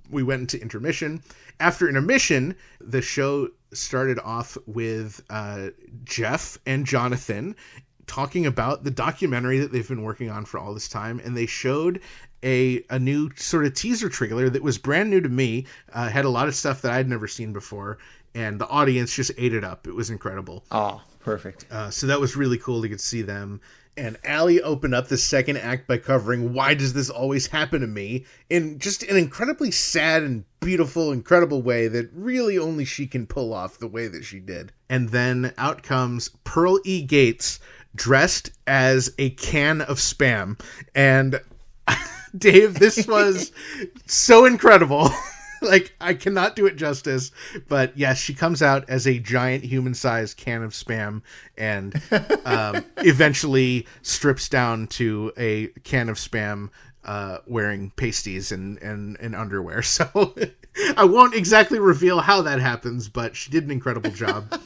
we went into intermission. After intermission, the show started off with Jeff and Jonathan talking about the documentary that they've been working on for all this time, and they showed a new sort of teaser trailer that was brand new to me, had a lot of stuff that I'd never seen before, and the audience just ate it up. It was incredible. Oh, perfect. So that was really cool to get to see them. And Allie opened up the second act by covering Why Does This Always Happen to Me in just an incredibly sad and beautiful, incredible way that really only she can pull off the way that she did. And then out comes Pearl E. Gates, dressed as a can of Spam. And Dave, this was so incredible. Like, I cannot do it justice, but yes, she comes out as a giant human-sized can of Spam, and eventually strips down to a can of Spam wearing pasties and underwear. So I won't exactly reveal how that happens, but she did an incredible job.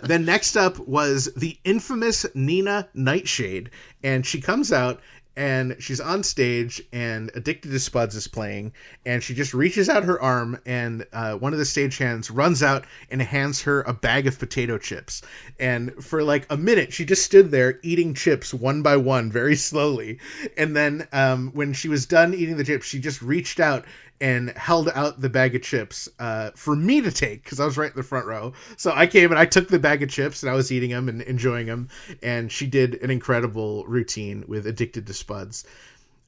Then next up was the infamous Nina Nightshade, and she comes out and she's on stage, and Addicted to Spuds is playing, and she just reaches out her arm, and one of the stagehands runs out and hands her a bag of potato chips. And for like a minute, she just stood there eating chips one by one, very slowly. And then when she was done eating the chips, she just reached out and held out the bag of chips for me to take, because I was right in the front row. So I came and I took the bag of chips, and I was eating them and enjoying them. And she did an incredible routine with Addicted to Spuds.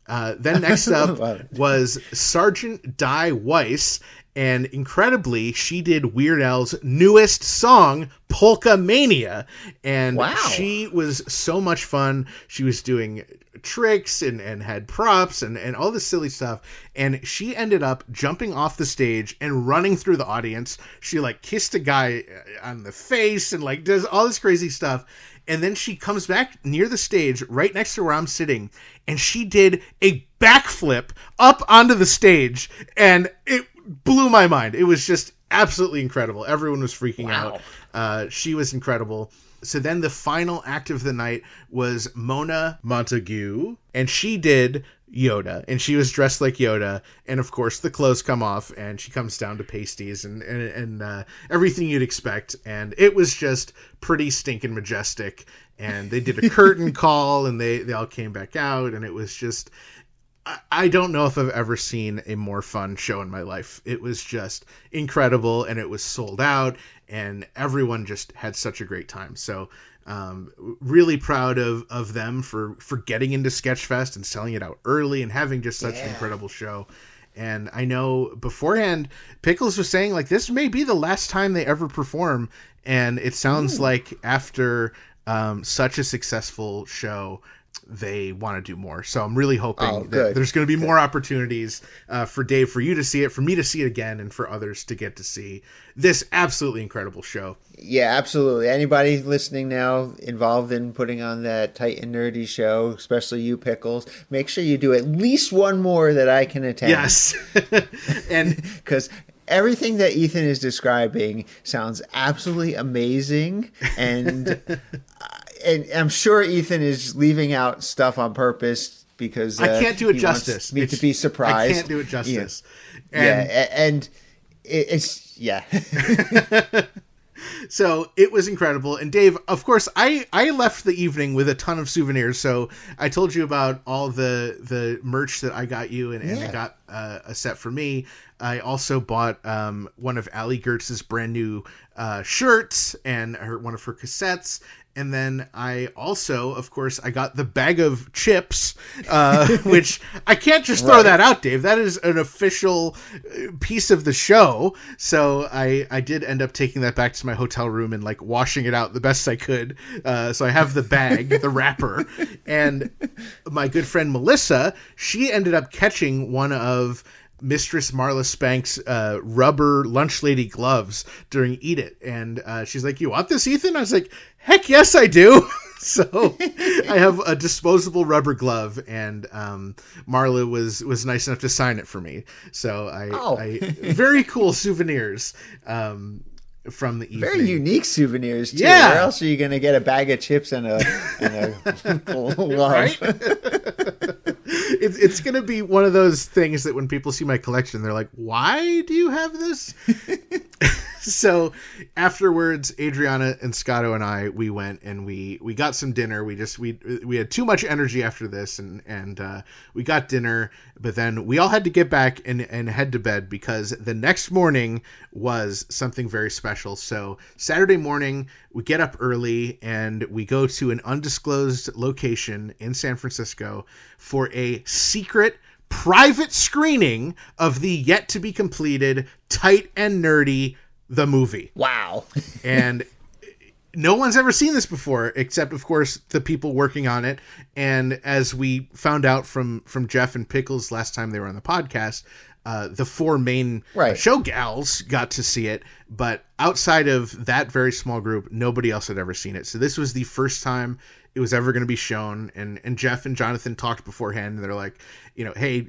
Then next up was Sergeant Di Weiss. And incredibly, she did Weird Al's newest song, Polka Mania. And she was so much fun. She was doing tricks and had props and all this silly stuff. And she ended up jumping off the stage and running through the audience. She like kissed a guy on the face and like does all this crazy stuff. And then she comes back near the stage right next to where I'm sitting, and she did a backflip up onto the stage, and it blew my mind. It was just absolutely incredible. Everyone was freaking out. She was incredible. So then the final act of the night was Mona Montague, and she did Yoda, and she was dressed like Yoda, and of course the clothes come off, and she comes down to pasties and everything you'd expect, and it was just pretty stinking majestic. And they did a curtain call, and they all came back out, and it was just, I don't know if I've ever seen a more fun show in my life. It was just incredible, and it was sold out, and everyone just had such a great time. So really proud of them for getting into Sketchfest and selling it out early and having just such an incredible show. And I know beforehand, Pickles was saying, like, this may be the last time they ever perform. And it sounds like after such a successful show, they want to do more. So I'm really hoping that there's going to be more opportunities for Dave, for you to see it, for me to see it again, and for others to get to see this absolutely incredible show. Yeah, absolutely. Anybody listening now involved in putting on that tight and nerdy show, especially you, Pickles, make sure you do at least one more that I can attend. Yes. And because everything that Ethan is describing sounds absolutely amazing. And I'm sure Ethan is leaving out stuff on purpose because I can't do it he justice. Wants me to be surprised. I can't do it justice. And it's. So it was incredible. And Dave, of course, I left the evening with a ton of souvenirs. So I told you about all the merch that I got you, and I got a set for me. I also bought one of Allie Gertz's brand new shirts and one of her cassettes. And then I also, of course, I got the bag of chips, which I can't just throw that out, Dave. That is an official piece of the show. So I did end up taking that back to my hotel room and like washing it out the best I could. So I have the bag, the wrapper, and my good friend Melissa, she ended up catching one of Mistress Marla Spank's rubber lunch lady gloves during Eat It. And she's like, "You want this, Ethan?" I was like, "Heck yes, I do." So I have a disposable rubber glove, and Marla was nice enough to sign it for me. So I very cool souvenirs from the evening. Very unique souvenirs, too. Yeah. Where else are you going to get a bag of chips and a glove? Right? It's going to be one of those things that when people see my collection, they're like, "Why do you have this?" So afterwards, Adriana and Scotto and I, we went and we got some dinner. We had too much energy after this, and we got dinner, but then we all had to get back and head to bed because the next morning was something very special. So Saturday morning, we get up early and we go to an undisclosed location in San Francisco for a secret private screening of the yet to be completed Tight and Nerdy, the movie. Wow. And no one's ever seen this before, except, of course, the people working on it. And as we found out from Jeff and Pickles last time they were on the podcast, the four main show gals got to see it. But outside of that very small group, nobody else had ever seen it. So this was the first time it was ever going to be shown. And Jeff and Jonathan talked beforehand, and they're like, hey,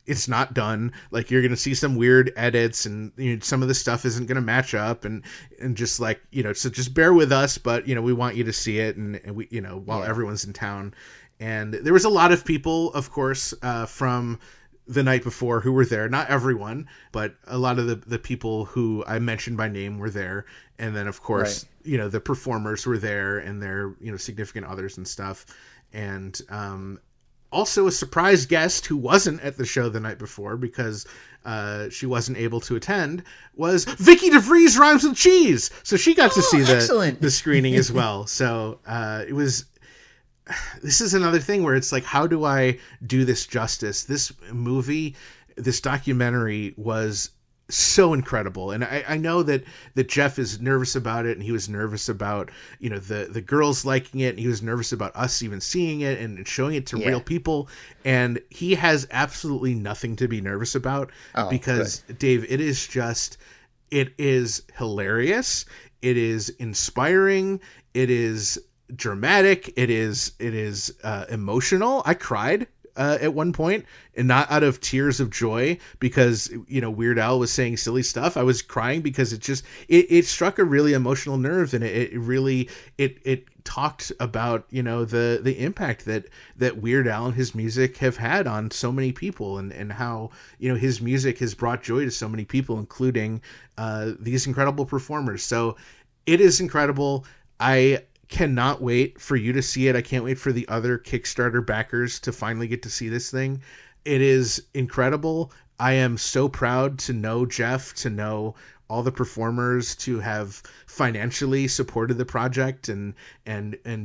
it's not done. Like, you're going to see some weird edits, and some of the stuff isn't going to match up, and just like, so just bear with us, but we want you to see it, and we, while everyone's in town. And there was a lot of people, of course, from the night before who were there. Not everyone, but a lot of the people who I mentioned by name were there. And then, of course, the performers were there, and their, significant others and stuff. And also a surprise guest who wasn't at the show the night before because she wasn't able to attend was Vicky DeVries Rhymes with Cheese. So she got to see the screening as well. So this is another thing where it's like, how do I do this justice? This movie, this documentary was so incredible. And I know that Jeff is nervous about it, and he was nervous about, the girls liking it, and he was nervous about us even seeing it and showing it to real people. And he has absolutely nothing to be nervous about because, good. Dave, it is hilarious. It is inspiring. It is dramatic. It is emotional. I cried at one point, and not out of tears of joy because, Weird Al was saying silly stuff. I was crying because it struck a really emotional nerve, and it really talked about, the impact that Weird Al and his music have had on so many people, and how, his music has brought joy to so many people, including these incredible performers. So it is incredible. I cannot wait for you to see it. I can't wait for the other Kickstarter backers to finally get to see this thing. It is incredible. I am so proud to know Jeff, to know all the performers, to have financially supported the project and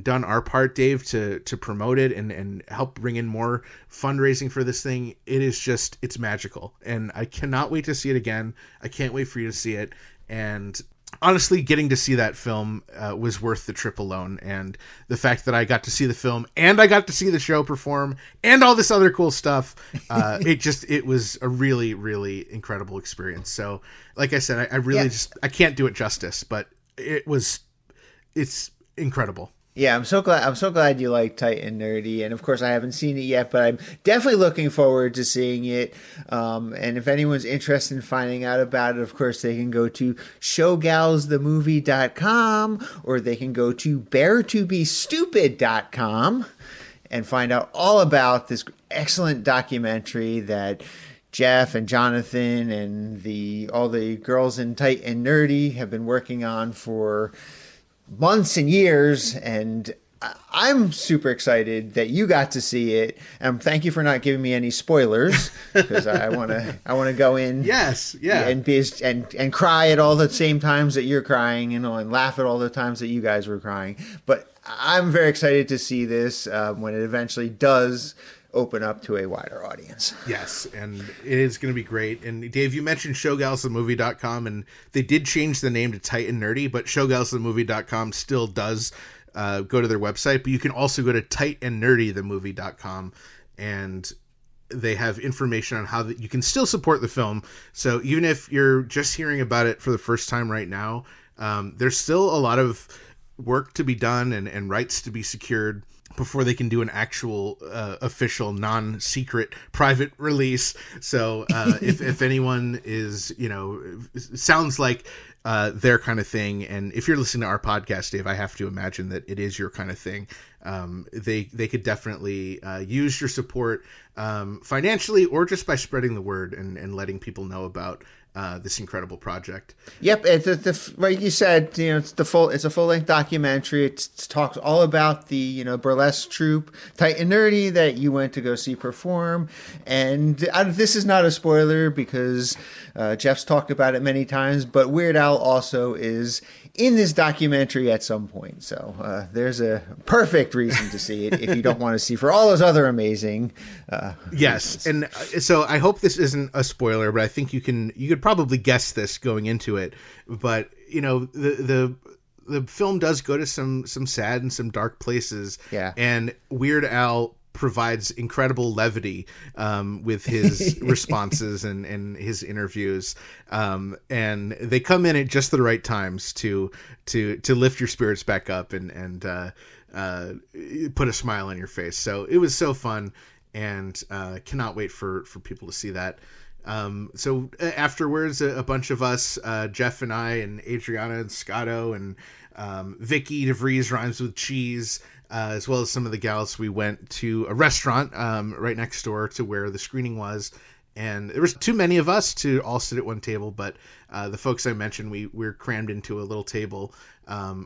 done our part, Dave, to promote it and help bring in more fundraising for this thing. It is it's magical, and I cannot wait to see it again. I can't wait for you to see it. And honestly, getting to see that film was worth the trip alone. And the fact that I got to see the film and I got to see the show perform and all this other cool stuff, it was a really, really incredible experience. So like I said, I really I can't do it justice, but it's incredible. Yeah, I'm so glad you like Tight and Nerdy, and of course I haven't seen it yet, but I'm definitely looking forward to seeing it. And if anyone's interested in finding out about it, of course they can go to showgalsthemovie.com, or they can go to beartobestupid.com and find out all about this excellent documentary that Jeff and Jonathan and all the girls in Tight and Nerdy have been working on for months and years, and I'm super excited that you got to see it. And thank you for not giving me any spoilers, because I want to go in, and cry at all the same times that you're crying, and laugh at all the times that you guys were crying. But I'm very excited to see this when it eventually does open up to a wider audience. Yes, and it is going to be great. And Dave, you mentioned showgalsthemovie.com, and they did change the name to Tight and Nerdy, but showgalsthemovie.com still does go to their website, but you can also go to tightandnerdythemovie.com, and they have information on how you can still support the film. So even if you're just hearing about it for the first time right now, there's still a lot of work to be done and rights to be secured before they can do an actual official non-secret private release. So if anyone is, sounds like their kind of thing, and if you're listening to our podcast, Dave, I have to imagine that it is your kind of thing. They could definitely use your support financially, or just by spreading the word and letting people know about this incredible project. Yep, like you said, it's a full-length documentary. It talks all about the burlesque troupe Tight and Nerdy that you went to go see perform. And this is not a spoiler because Jeff's talked about it many times, but Weird Al also is in this documentary at some point. So there's a perfect reason to see it if you don't want to see for all those other amazing yes. reasons. And so I hope this isn't a spoiler, but I think you could probably guess this going into it. But the film does go to some sad and some dark places. Yeah. And Weird Al provides incredible levity with his responses and his interviews, and they come in at just the right times to lift your spirits back up and put a smile on your face. So it was so fun, and cannot wait for people to see that. So afterwards, a bunch of us, Jeff and I and Adriana and Scotto and Vicky DeVries, rhymes with cheese, as well as some of the gals, we went to a restaurant right next door to where the screening was. And there was too many of us to all sit at one table, but the folks I mentioned, we were crammed into a little table,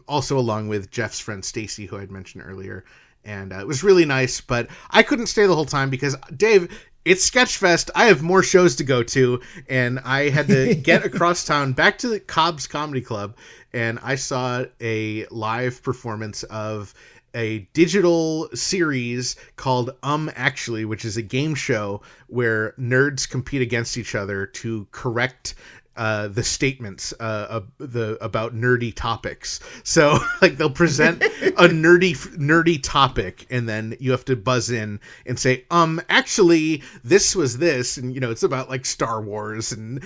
also along with Jeff's friend Stacy, who I'd mentioned earlier. And it was really nice, but I couldn't stay the whole time because, Dave, it's Sketchfest. I have more shows to go to, and I had to get across town back to the Cobb's Comedy Club, and I saw a live performance of a digital series called Actually, which is a game show where nerds compete against each other to correct the statements about nerdy topics. So like they'll present a nerdy topic, and then you have to buzz in and say, actually this was this, and it's about like Star Wars and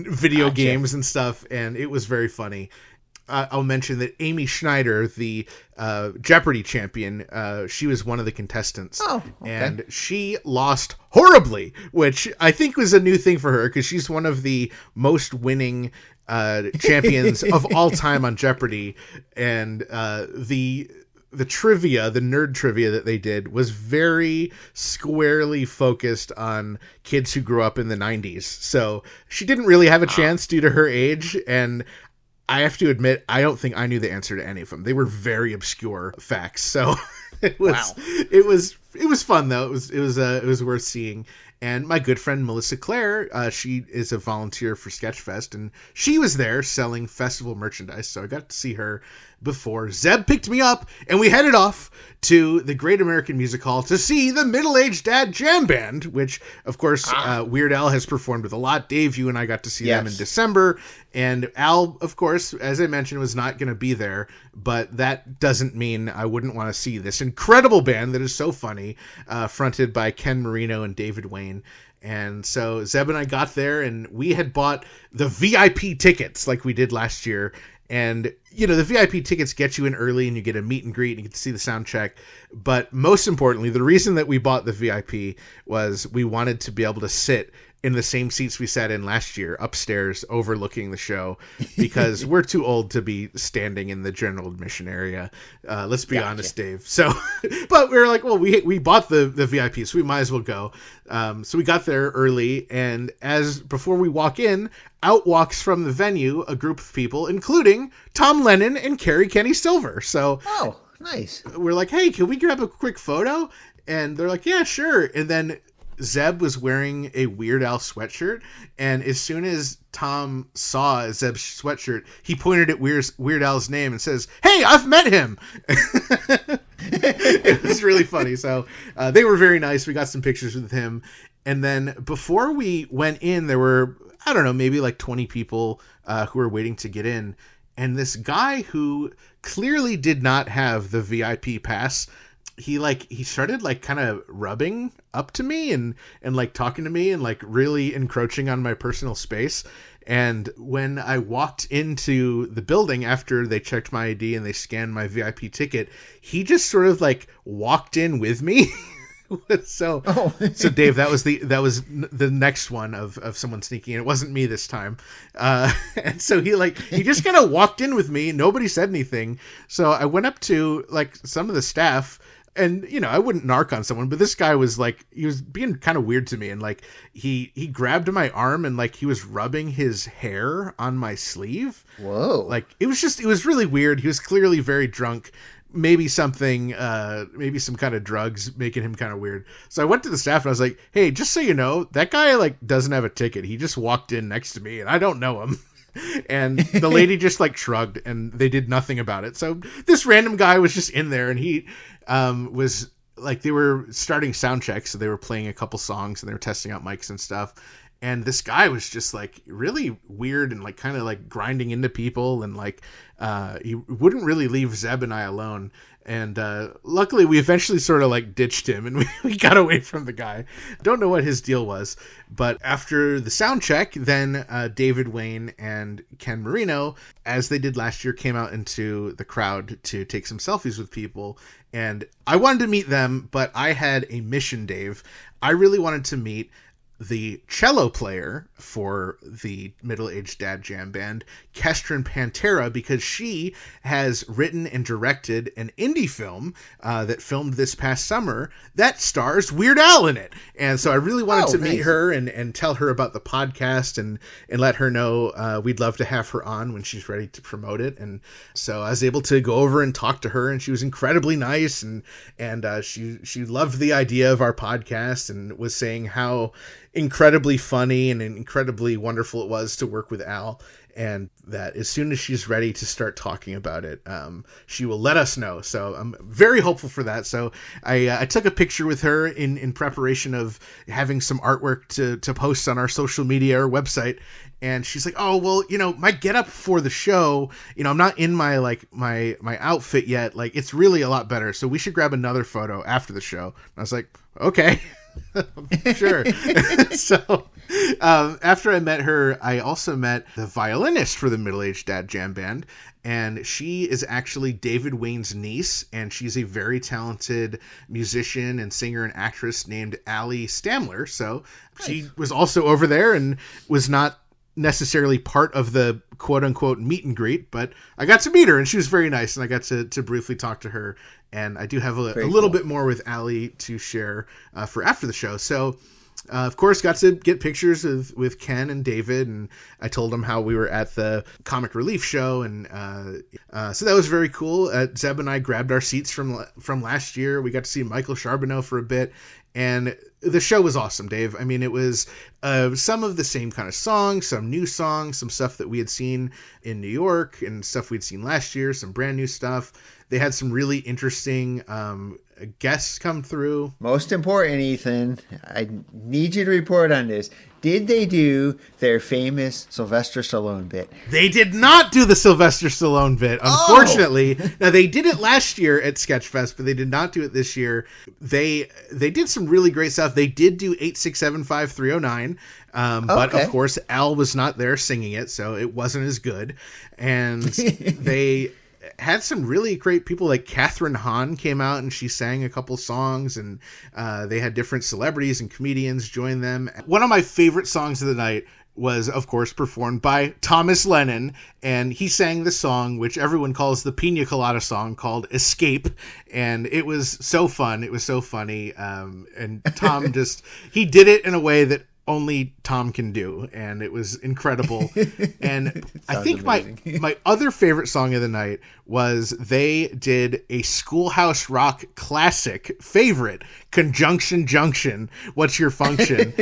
video games and stuff, and it was very funny. I'll mention that Amy Schneider, the Jeopardy champion, she was one of the contestants. Oh, okay. And she lost horribly, which I think was a new thing for her because she's one of the most winning champions of all time on Jeopardy. And the trivia, the nerd trivia that they did was very squarely focused on kids who grew up in the 90s. So she didn't really have a chance due to her age. And I have to admit, I don't think I knew the answer to any of them. They were very obscure facts. So it was fun though. It was worth seeing. And my good friend Melissa Clare, she is a volunteer for Sketchfest, and she was there selling festival merchandise. So I got to see her before Zeb picked me up, and we headed off to the Great American Music Hall to see the Middle-Aged Dad Jam Band, which, of course, Weird Al has performed with a lot. Dave, you and I got to see them in December, and Al, of course, as I mentioned, was not going to be there, but that doesn't mean I wouldn't want to see this incredible band that is so funny, fronted by Ken Marino and David Wayne. And so Zeb and I got there, and we had bought the VIP tickets like we did last year. And, you know, the VIP tickets get you in early and you get a meet and greet and you get to see the sound check. But most importantly, the reason that we bought the VIP was we wanted to be able to sit in the same seats we sat in last year upstairs overlooking the show because we're too old to be standing in the general admission area. Let's be honest, Dave. So, but we were like, well, we bought the VIP, so we might as well go. So we got there early, and before we walk in, out walks from the venue a group of people, including Tom Lennon and Carrie Kenny Silver. So, oh, nice. We're like, hey, can we grab a quick photo? And they're like, yeah, sure. And then Zeb was wearing a Weird Al sweatshirt, and as soon as Tom saw Zeb's sweatshirt, he pointed at Weird Al's name and says, "Hey, I've met him." It was really funny. So they were very nice. We got some pictures with him, and then before we went in, there were, I don't know, maybe like 20 people who were waiting to get in, and this guy who clearly did not have the VIP pass, he started like kind of rubbing up to me and like talking to me and like really encroaching on my personal space. And when I walked into the building after they checked my ID and they scanned my VIP ticket, he just sort of like walked in with me. So Dave, that was the next one of someone sneaking in. It wasn't me this time. And so he just kind of walked in with me. Nobody said anything. So I went up to like some of the staff, and, you know, I wouldn't narc on someone, but this guy was like, he was being kind of weird to me. And like, he grabbed my arm and like, he was rubbing his hair on my sleeve. Whoa. Like, it was really weird. He was clearly very drunk. Maybe something, maybe some kind of drugs making him kind of weird. So I went to the staff and I was like, hey, just so you know, that guy like doesn't have a ticket. He just walked in next to me and I don't know him. And the lady just like shrugged and they did nothing about it. So this random guy was just in there, and he was like, they were starting sound checks. So they were playing a couple songs and they were testing out mics and stuff. And this guy was just like really weird and like kind of like grinding into people, and like he wouldn't really leave Zeb and I alone. And luckily we eventually sort of like ditched him and we got away from the guy. Don't know what his deal was, but after the sound check, then David Wayne and Ken Marino, as they did last year, came out into the crowd to take some selfies with people. And I wanted to meet them, but I had a mission, Dave. I really wanted to meet the cello player for the Middle-Aged Dad Jam Band, Kestrin Pantera, because she has written and directed an indie film that filmed this past summer that stars Weird Al in it. And so I really wanted to meet her and tell her about the podcast and let her know we'd love to have her on when she's ready to promote it. And so I was able to go over and talk to her, and she was incredibly nice, and she loved the idea of our podcast and was saying how incredibly funny and incredibly wonderful it was to work with Al, and that as soon as she's ready to start talking about it, she will let us know. So I'm very hopeful for that. So I took a picture with her in preparation of having some artwork to post on our social media or website. And she's like, oh, well, you know, my getup for the show, you know, I'm not in my, like, my outfit yet. Like, it's really a lot better. So we should grab another photo after the show. And I was like, okay. Sure. So after I met her, I also met the violinist for the Middle-Aged Dad Jam Band, and she is actually David Wayne's niece, and she's a very talented musician and singer and actress named Allie Stamler. So she was also over there and was not necessarily part of the quote-unquote meet and greet, but I got to meet her, and she was very nice, and I got to briefly talk to her, and I do have a little bit more with Allie to share for after the show. So of course, got to get pictures with Ken and David, and I told them how we were at the Comic Relief show, and so that was very cool. Zeb and I grabbed our seats from last year. We got to see Michael Charbonneau for a bit, and the show was awesome, Dave. I mean, it was some of the same kind of songs, some new songs, some stuff that we had seen in New York, and stuff we'd seen last year, some brand new stuff. They had some really interesting guests come through. Most important, Ethan, I need you to report on this. Did they do their famous Sylvester Stallone bit? They did not do the Sylvester Stallone bit, unfortunately. Oh. Now, they did it last year at Sketchfest, but they did not do it this year. They did some really great stuff. They did do 8675309, but of course, Al was not there singing it, so it wasn't as good. And they had some really great people, like Catherine Hahn came out and she sang a couple songs, and they had different celebrities and comedians join them. One of my favorite songs of the night was, of course, performed by Thomas Lennon, and he sang the song which everyone calls the Pina Colada song, called Escape, and it was so fun. It was so funny, and Tom he did it in a way that only Tom can do, and it was incredible. And I think my other favorite song of the night was they did a Schoolhouse Rock classic favorite, Conjunction Junction, What's Your Function?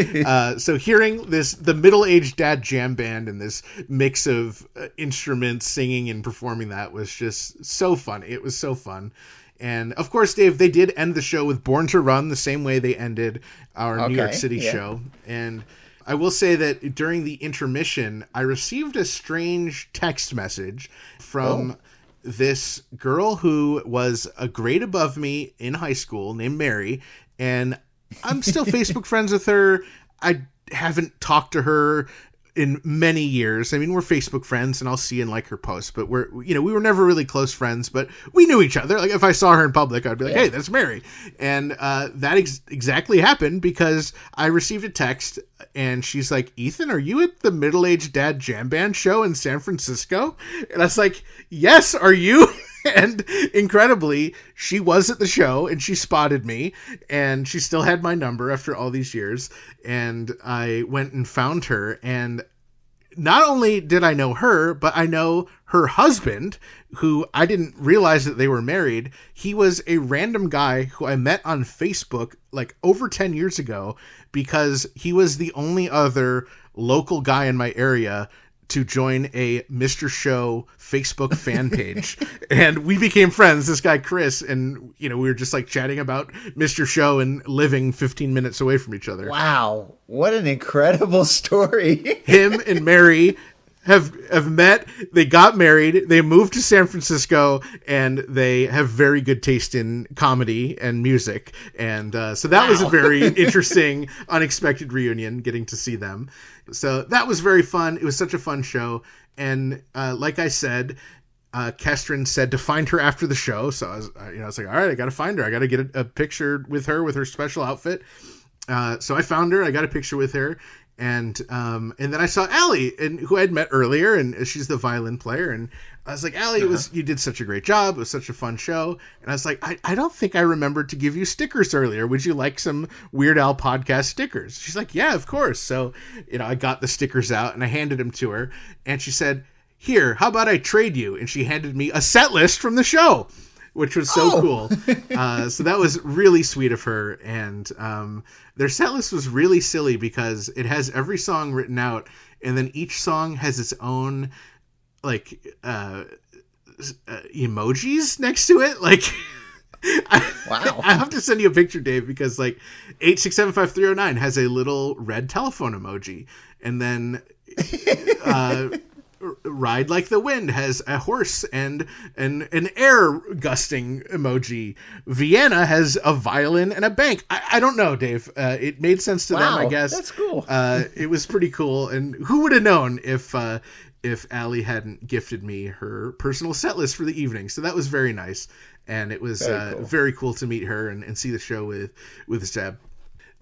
So hearing the Middle-Aged Dad Jam Band and this mix of instruments singing and performing that was just so fun. It was so fun. And of course, Dave, they did end the show with Born to Run the same way they ended our New York City show. And I will say that during the intermission, I received a strange text message from this girl who was a grade above me in high school named Mary. And I'm still Facebook friends with her. I haven't talked to her in many years. I mean, we're Facebook friends and I'll see and like her posts, but we were never really close friends, but we knew each other. Like if I saw her in public, I'd be like, hey, that's Mary. And that exactly happened because I received a text and she's like, Ethan, are you at the Middle-Aged Dad Jam Band show in San Francisco? And I was like, yes, are you? And incredibly, she was at the show and she spotted me and she still had my number after all these years. And I went and found her, and not only did I know her, but I know her husband, who I didn't realize that they were married. He was a random guy who I met on Facebook like over 10 years ago because he was the only other local guy in my area to join a Mr. Show Facebook fan page. And we became friends, this guy Chris, and we were just like chatting about Mr. Show and living 15 minutes away from each other. Wow, what an incredible story. Him and Mary have met, they got married, they moved to San Francisco, and they have very good taste in comedy and music. And so that was a very interesting, unexpected reunion, getting to see them. So that was very fun. It was such a fun show. And like I said, Kestrin said to find her after the show. So I was like, all right, I got to find her. I got to get a picture with her special outfit. So I found her. I got a picture with her. And then I saw Allie, who I'd met earlier, and she's the violin player. And I was like, Allie, you did such a great job. It was such a fun show. And I was like, I don't think I remembered to give you stickers earlier. Would you like some Weird Al podcast stickers? She's like, yeah, of course. So, I got the stickers out and I handed them to her. And she said, here, how about I trade you? And she handed me a set list from the show, which was so cool. So that was really sweet of her. And their set list was really silly because it has every song written out, and then each song has its own like emojis next to it. Like, wow. I have to send you a picture, Dave, because like 8675309 has a little red telephone emoji, and then Ride Like the Wind has a horse and an air gusting emoji. Vienna has a violin and a bank. I don't know, Dave. It made sense to them, I guess. That's cool. It was pretty cool. And who would have known if Allie hadn't gifted me her personal set list for the evening. So that was very nice. And it was very cool to meet her and see the show with Zeb.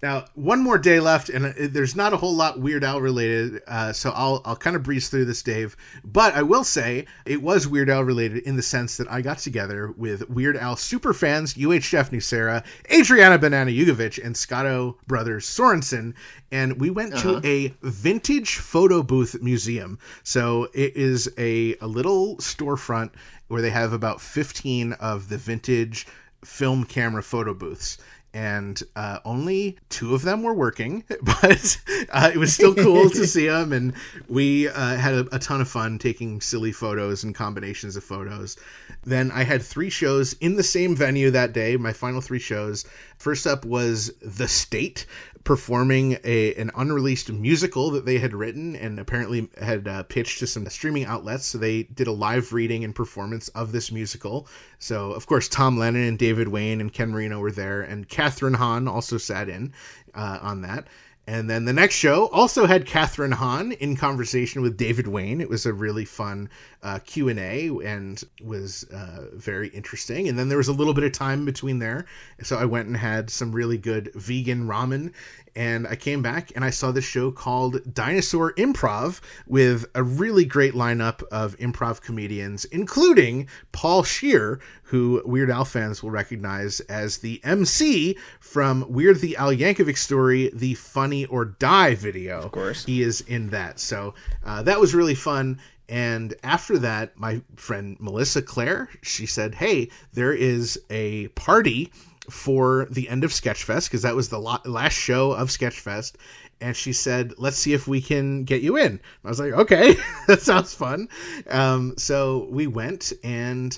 Now, one more day left, and there's not a whole lot Weird Al related, so I'll kind of breeze through this, Dave. But I will say it was Weird Al related in the sense that I got together with Weird Al superfans UHF Nucera, Adriana Banana Jugovic, and Scotto Brothers Sorensen, and we went to a vintage photo booth museum. So it is a little storefront where they have about 15 of the vintage film camera photo booths. And only 2 of them were working, but it was still cool to see them. And we had a ton of fun taking silly photos and combinations of photos. Then I had 3 shows in the same venue that day, my final 3 shows. First up was The State, performing an unreleased musical that they had written and apparently had pitched to some streaming outlets. So they did a live reading and performance of this musical. So, of course, Tom Lennon and David Wayne and Ken Marino were there, and Catherine Hahn also sat in on that. And then the next show also had Catherine Hahn in conversation with David Wayne. It was a really fun Q&A and was very interesting. And then there was a little bit of time between there. So I went and had some really good vegan ramen. And I came back and I saw this show called Dinosaur Improv with a really great lineup of improv comedians, including Paul Scheer, who Weird Al fans will recognize as the MC from Weird the Al Yankovic Story, the Funny or Die video. Of course. He is in that. So that was really fun. And after that, my friend Melissa Claire, she said, hey, there is a party for the end of Sketchfest, because that was the last show of Sketchfest. And she said, let's see if we can get you in. I was like, okay, that sounds fun. So we went, and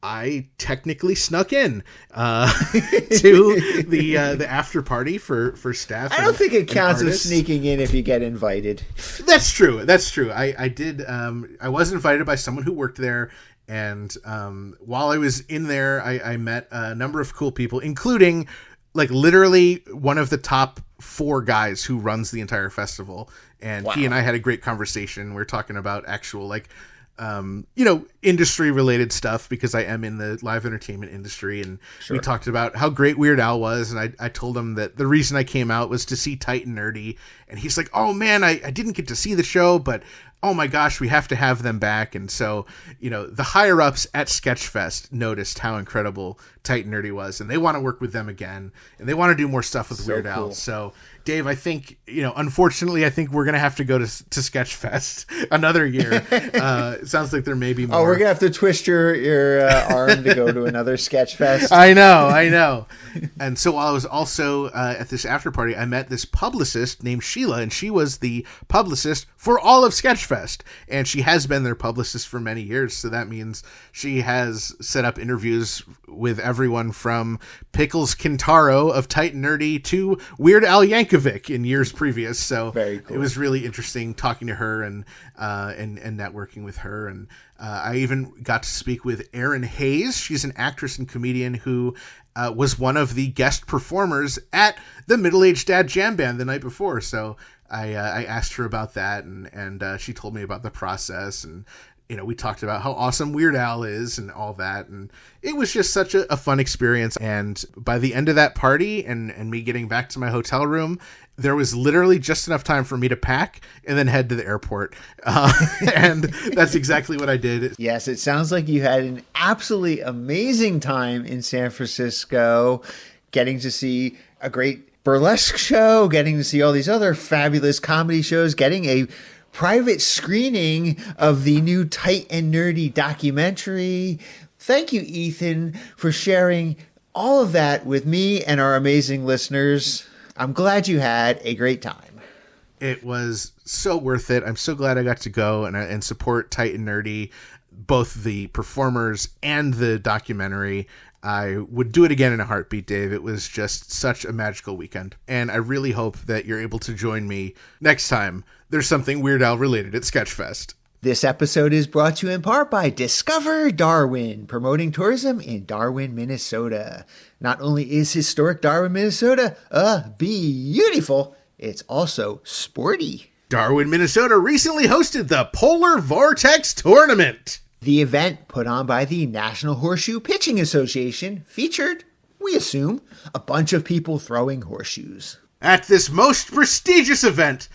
I technically snuck in to the after party for staff. I don't think it counts as sneaking in if you get invited. That's true. I did. I was invited by someone who worked there. And while I was in there, I met a number of cool people, including like literally one of the top 4 guys who runs the entire festival. And He and I had a great conversation. We're talking about actual industry related stuff, because I am in the live entertainment industry. And we talked about how great Weird Al was. And I told him that the reason I came out was to see Tight and Nerdy. And he's like, oh man, I didn't get to see the show, but oh my gosh, we have to have them back. And so, the higher ups at Sketchfest noticed how incredible Tight and Nerdy was, and they want to work with them again, and they want to do more stuff with Weird Al. So Dave, I think, unfortunately, I think we're going to have to go to Sketchfest another year. It sounds like there may be more. Oh, we're going to have to twist your arm to go to another Sketchfest. I know. And so while I was also at this after party, I met this publicist named Sheila, and she was the publicist for all of Sketchfest. And she has been their publicist for many years. So that means she has set up interviews with everyone from Pickles Kintaro of Tight and Nerdy to Weird Al Yankovic in years previous. So very cool. It was really interesting talking to her and networking with her. And I even got to speak with Erin Hayes. She's an actress and comedian who was one of the guest performers at the Middle Aged Dad Jam Band the night before. So I asked her about that, and she told me about the process, and we talked about how awesome Weird Al is and all that. And it was just such a fun experience. And by the end of that party and me getting back to my hotel room, there was literally just enough time for me to pack and then head to the airport. And that's exactly what I did. Yes, it sounds like you had an absolutely amazing time in San Francisco, getting to see a great burlesque show, getting to see all these other fabulous comedy shows, getting a private screening of the new Tight and Nerdy documentary. Thank you, Ethan, for sharing all of that with me and our amazing listeners. I'm glad you had a great time. It was so worth it. I'm so glad I got to go and support Tight and Nerdy, both the performers and the documentary. I would do it again in a heartbeat, Dave. It was just such a magical weekend. And I really hope that you're able to join me next time there's something Weird Al related at Sketchfest. This episode is brought to you in part by Discover Darwin, promoting tourism in Darwin, Minnesota. Not only is historic Darwin, Minnesota beautiful, it's also sporty. Darwin, Minnesota recently hosted the Polar Vortex Tournament. The event, put on by the National Horseshoe Pitching Association, featured, we assume, a bunch of people throwing horseshoes. At this most prestigious event,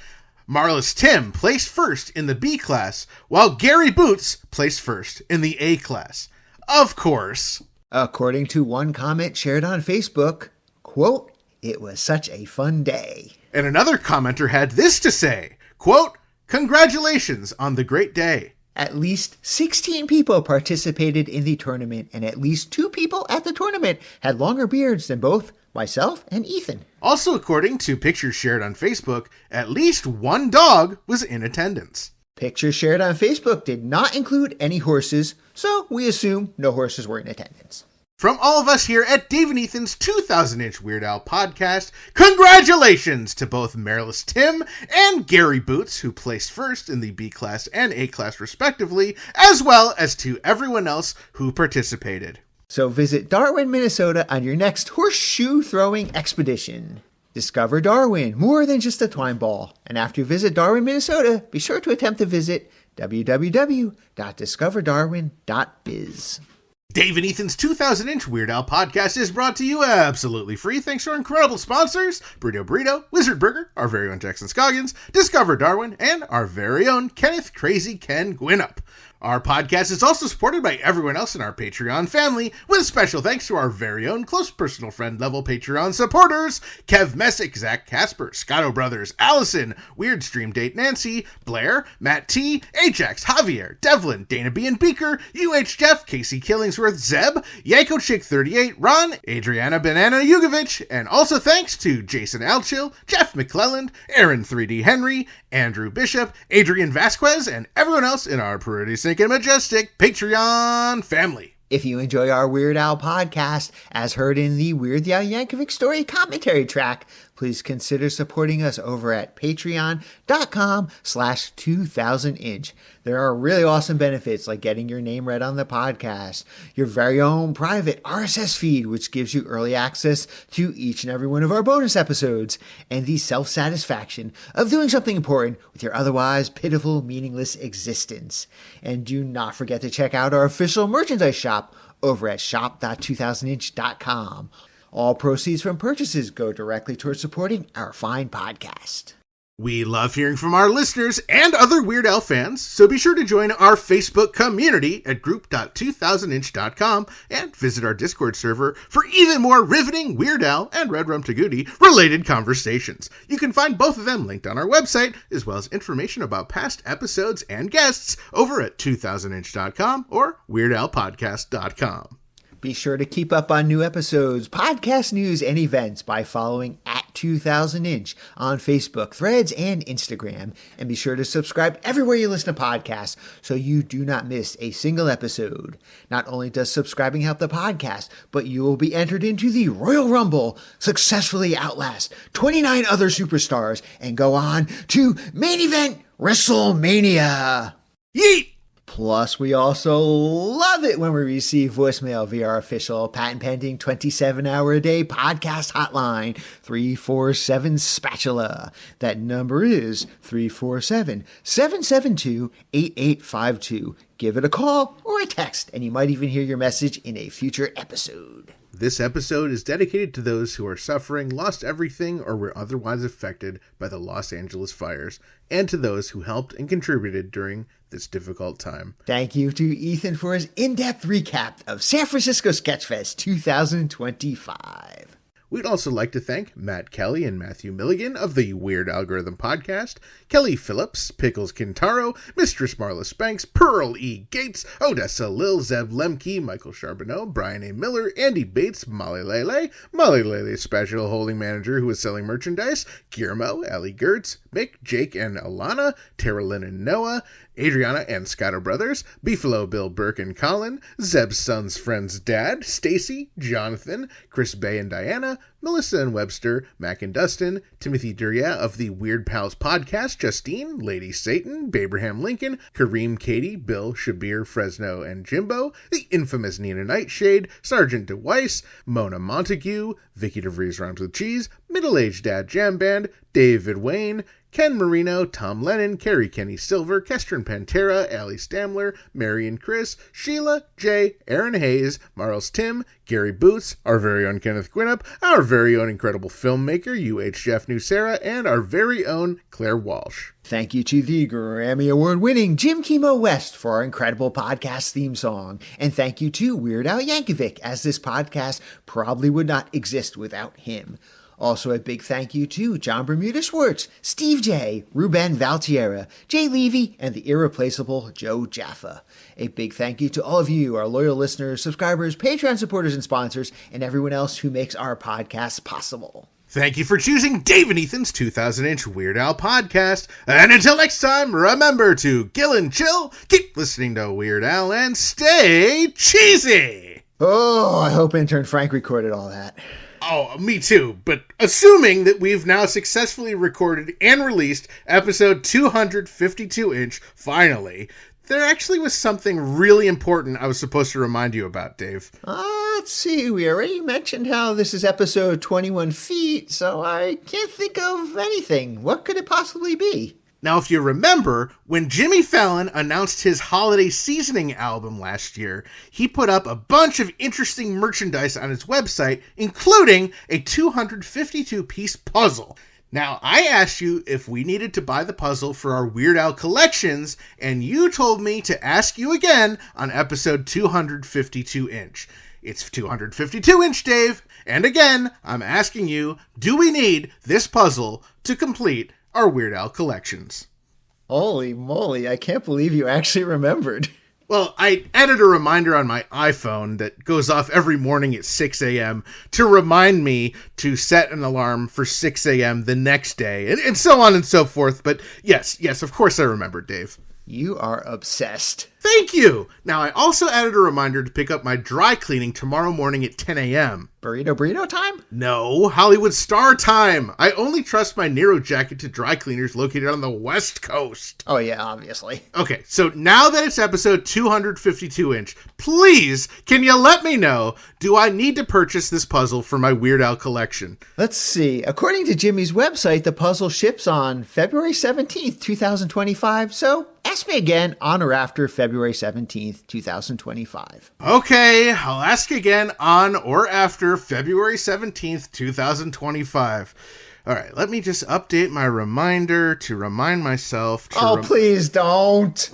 Marvelous Tim placed first in the B class, while Gary Boots placed first in the A class. Of course. According to one comment shared on Facebook, quote, "It was such a fun day." And another commenter had this to say, quote, "Congratulations on the great day." At least 16 people participated in the tournament, and at least 2 people at the tournament had longer beards than both myself and Ethan. Also, according to pictures shared on Facebook, at least 1 dog was in attendance. Pictures shared on Facebook did not include any horses, so we assume no horses were in attendance. From all of us here at Dave and Ethan's 2000-inch Weird Al podcast, congratulations to both Marvelous Tim and Gary Boots, who placed first in the B class and A class respectively, as well as to everyone else who participated. So visit Darwin, Minnesota on your next horseshoe throwing expedition. Discover Darwin, more than just a twine ball. And after you visit Darwin, Minnesota, be sure to attempt to visit www.discoverdarwin.biz. Dave and Ethan's 2000-inch Weird Al podcast is brought to you absolutely free thanks to our incredible sponsors, Burrito, Wizard Burger, our very own Jackson Scoggins, Discover Darwin, and our very own Kenneth Crazy Ken Gwinnett. Our podcast is also supported by everyone else in our Patreon family, with special thanks to our very own close personal friend level Patreon supporters, Kev Messick, Zach Casper, Scotto Brothers, Allison, Weird Stream Date Nancy, Blair, Matt T, Ajax, Javier, Devlin, Dana B. and Beaker, UH Jeff, Casey Killingsworth, Zeb, Yanko Chick 38, Ron, Adriana Banana Yugovich, and also thanks to Jason Alchill, Jeff McClelland, Aaron 3D Henry, Andrew Bishop, Adrian Vasquez, and everyone else in our pretty sick and majestic Patreon family. If you enjoy our Weird Al podcast, as heard in the Weird Al Yankovic Story commentary track, please consider supporting us over at patreon.com/2000inch. There are really awesome benefits like getting your name read on the podcast, your very own private RSS feed, which gives you early access to each and every one of our bonus episodes, and the self-satisfaction of doing something important with your otherwise pitiful, meaningless existence. And do not forget to check out our official merchandise shop over at shop.2000inch.com. All proceeds from purchases go directly towards supporting our fine podcast. We love hearing from our listeners and other Weird Al fans, so be sure to join our Facebook community at group.2000inch.com and visit our Discord server for even more riveting Weird Al and Red Rum Tagootie related conversations. You can find both of them linked on our website, as well as information about past episodes and guests over at 2000inch.com or weirdalpodcast.com. Be sure to keep up on new episodes, podcast news, and events by following at 2000inch on Facebook, Threads, and Instagram. And be sure to subscribe everywhere you listen to podcasts so you do not miss a single episode. Not only does subscribing help the podcast, but you will be entered into the Royal Rumble, successfully outlast 29 other superstars, and go on to main event WrestleMania. Yeet! Plus, we also love it when we receive voicemail via our official patent-pending 27-hour-a-day podcast hotline, 347-SPATULA. That number is 347-772-8852. Give it a call or a text, and you might even hear your message in a future episode. This episode is dedicated to those who are suffering, lost everything, or were otherwise affected by the Los Angeles fires, and to those who helped and contributed during this difficult time. Thank you to Ethan for his in-depth recap of San Francisco Sketchfest 2025. We'd also like to thank Matt Kelly and Matthew Milligan of the Weird Algorithm Podcast, Kelly Phillips, Pickles Quintaro, Mistress Marla Spanks, Pearl E. Gates, Odessa Lil, Zeb Lemke, Michael Charbonneau, Brian A. Miller, Andy Bates, Molly Lele Special Holding Manager who is selling merchandise, Guillermo, Ellie Gertz, Mick, Jake and Alana, Tara Lynn and Noah, Adriana and Scotto Brothers, Beefalo Bill Burke and Colin, Zeb's son's friend's dad, Stacy, Jonathan, Chris Bay and Diana, Melissa and Webster, Mac and Dustin, Timothy Duria of the Weird Pals podcast, Justine, Lady Satan, Abraham Lincoln, Kareem Katie, Bill, Shabir, Fresno, and Jimbo, the infamous Nina Nightshade, Sergeant DeWeiss, Mona Montague, Vicky DeVries Rhymes with Cheese, Middle-Aged Dad Jam Band, David Wayne, Ken Marino, Tom Lennon, Carrie Kenny Silver, Kestrin Pantera, Allie Stamler, Marion Chris, Sheila, Jay, Aaron Hayes, Marls Tim, Gary Boots, our very own Kenneth Gwinnett, our very own incredible filmmaker, UH Jeff Nucera, and our very own Claire Walsh. Thank you to the Grammy Award-winning Jim Kimo West for our incredible podcast theme song. And thank you to Weird Al Yankovic, as this podcast probably would not exist without him. Also a big thank you to John Bermuda Schwartz, Steve J, Ruben Valtierra, Jay Levy, and the irreplaceable Joe Jaffa. A big thank you to all of you, our loyal listeners, subscribers, Patreon supporters, and sponsors, and everyone else who makes our podcast possible. Thank you for choosing Dave and Ethan's 2000-inch Weird Al podcast. And until next time, remember to gill and chill, keep listening to Weird Al, and stay cheesy! Oh, I hope intern Frank recorded all that. Oh, me too. But assuming that we've now successfully recorded and released episode 252-inch, finally, there actually was something really important I was supposed to remind you about, Dave. Let's see. We already mentioned how this is episode 21 feet, so I can't think of anything. What could it possibly be? Now, if you remember, when Jimmy Fallon announced his holiday seasoning album last year, he put up a bunch of interesting merchandise on his website, including a 252-piece puzzle. Now, I asked you if we needed to buy the puzzle for our Weird Al collections, and you told me to ask you again on episode 252-inch. It's 252-inch, Dave, and again, I'm asking you, do we need this puzzle to complete our Weird Al collections? Holy moly, I can't believe you actually remembered. Well, I added a reminder on my iPhone that goes off every morning at 6 a.m. to remind me to set an alarm for 6 a.m. the next day, and so on and so forth. But yes, of course I remembered, Dave. You are obsessed. Thank you! Now, I also added a reminder to pick up my dry cleaning tomorrow morning at 10 a.m. Burrito time? No, Hollywood Star time! I only trust my Nero jacket to dry cleaners located on the West Coast. Oh yeah, obviously. Okay, so now that it's episode 252-inch, please, can you let me know, do I need to purchase this puzzle for my Weird Al collection? Let's see. According to Jimmy's website, the puzzle ships on February 17th, 2025, so ask me again on or after February 17th, 2025. Okay, I'll ask again on or after February 17th, 2025. All right, let me just update my reminder to remind myself to... Please don't!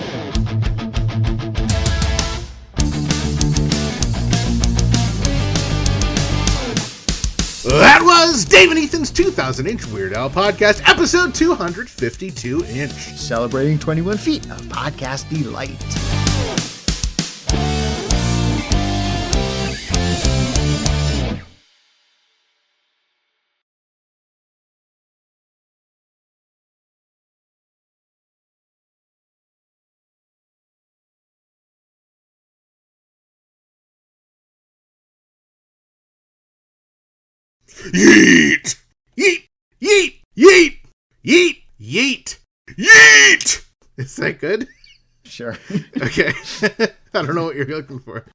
That was Dave and Ethan's 2000-inch Weird Al podcast, episode 252-inch. Celebrating 21 feet of podcast delight. Yeet! Yeet! Yeet! Yeet! Yeet! Yeet! Yeet! Is that good? Sure. Okay. I don't know what you're looking for.